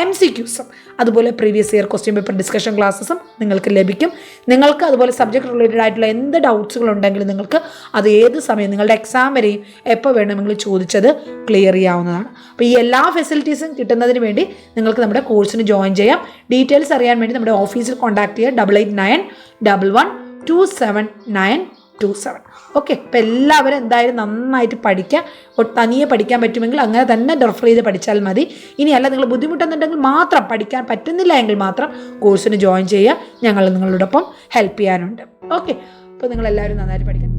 MCQസും അതുപോലെ previous year question paper discussion ക്ലാസ്സസും നിങ്ങൾക്ക് ലഭിക്കും. നിങ്ങൾക്ക് അതുപോലെ സബ്ജക്ട് റിലേറ്റഡ് ആയിട്ടുള്ള എന്ത് ഡൗട്ട്സുകളുണ്ടെങ്കിലും നിങ്ങൾക്ക് അത് ഏത് സമയം നിങ്ങളുടെ എക്സാം വരെയും എപ്പോൾ വേണമെങ്കിലും ചോദിച്ചത് ക്ലിയർ ചെയ്യാവുന്നതാണ്. അപ്പോൾ ഈ എല്ലാ ഫെസിലിറ്റീസും കിട്ടുന്നതിന് വേണ്ടി നിങ്ങൾക്ക് നമ്മുടെ കോഴ്സിന് ജോയിൻ ചെയ്യാം. ഡീറ്റെയിൽസ് അറിയാൻ വേണ്ടി നമ്മുടെ ഓഫീസിൽ കോൺടാക്ട് ചെയ്യുക. 8891127927. ഓക്കെ. അപ്പോൾ എല്ലാവരും എന്തായാലും നന്നായിട്ട് പഠിക്കുക. തനിയെ പഠിക്കാൻ പറ്റുമെങ്കിൽ അങ്ങനെ തന്നെ റെഫർ ചെയ്ത് പഠിച്ചാൽ മതി. ഇനിയല്ല നിങ്ങൾ ബുദ്ധിമുട്ടുന്നുണ്ടെങ്കിൽ മാത്രം, പഠിക്കാൻ പറ്റുന്നില്ല എങ്കിൽ മാത്രം കോഴ്സിന് ജോയിൻ ചെയ്യുക. ഞങ്ങൾ നിങ്ങളോടൊപ്പം ഹെൽപ്പ് ചെയ്യാനുണ്ട്. ഓക്കെ. അപ്പോൾ നിങ്ങളെല്ലാവരും നന്നായിട്ട് പഠിക്കാം.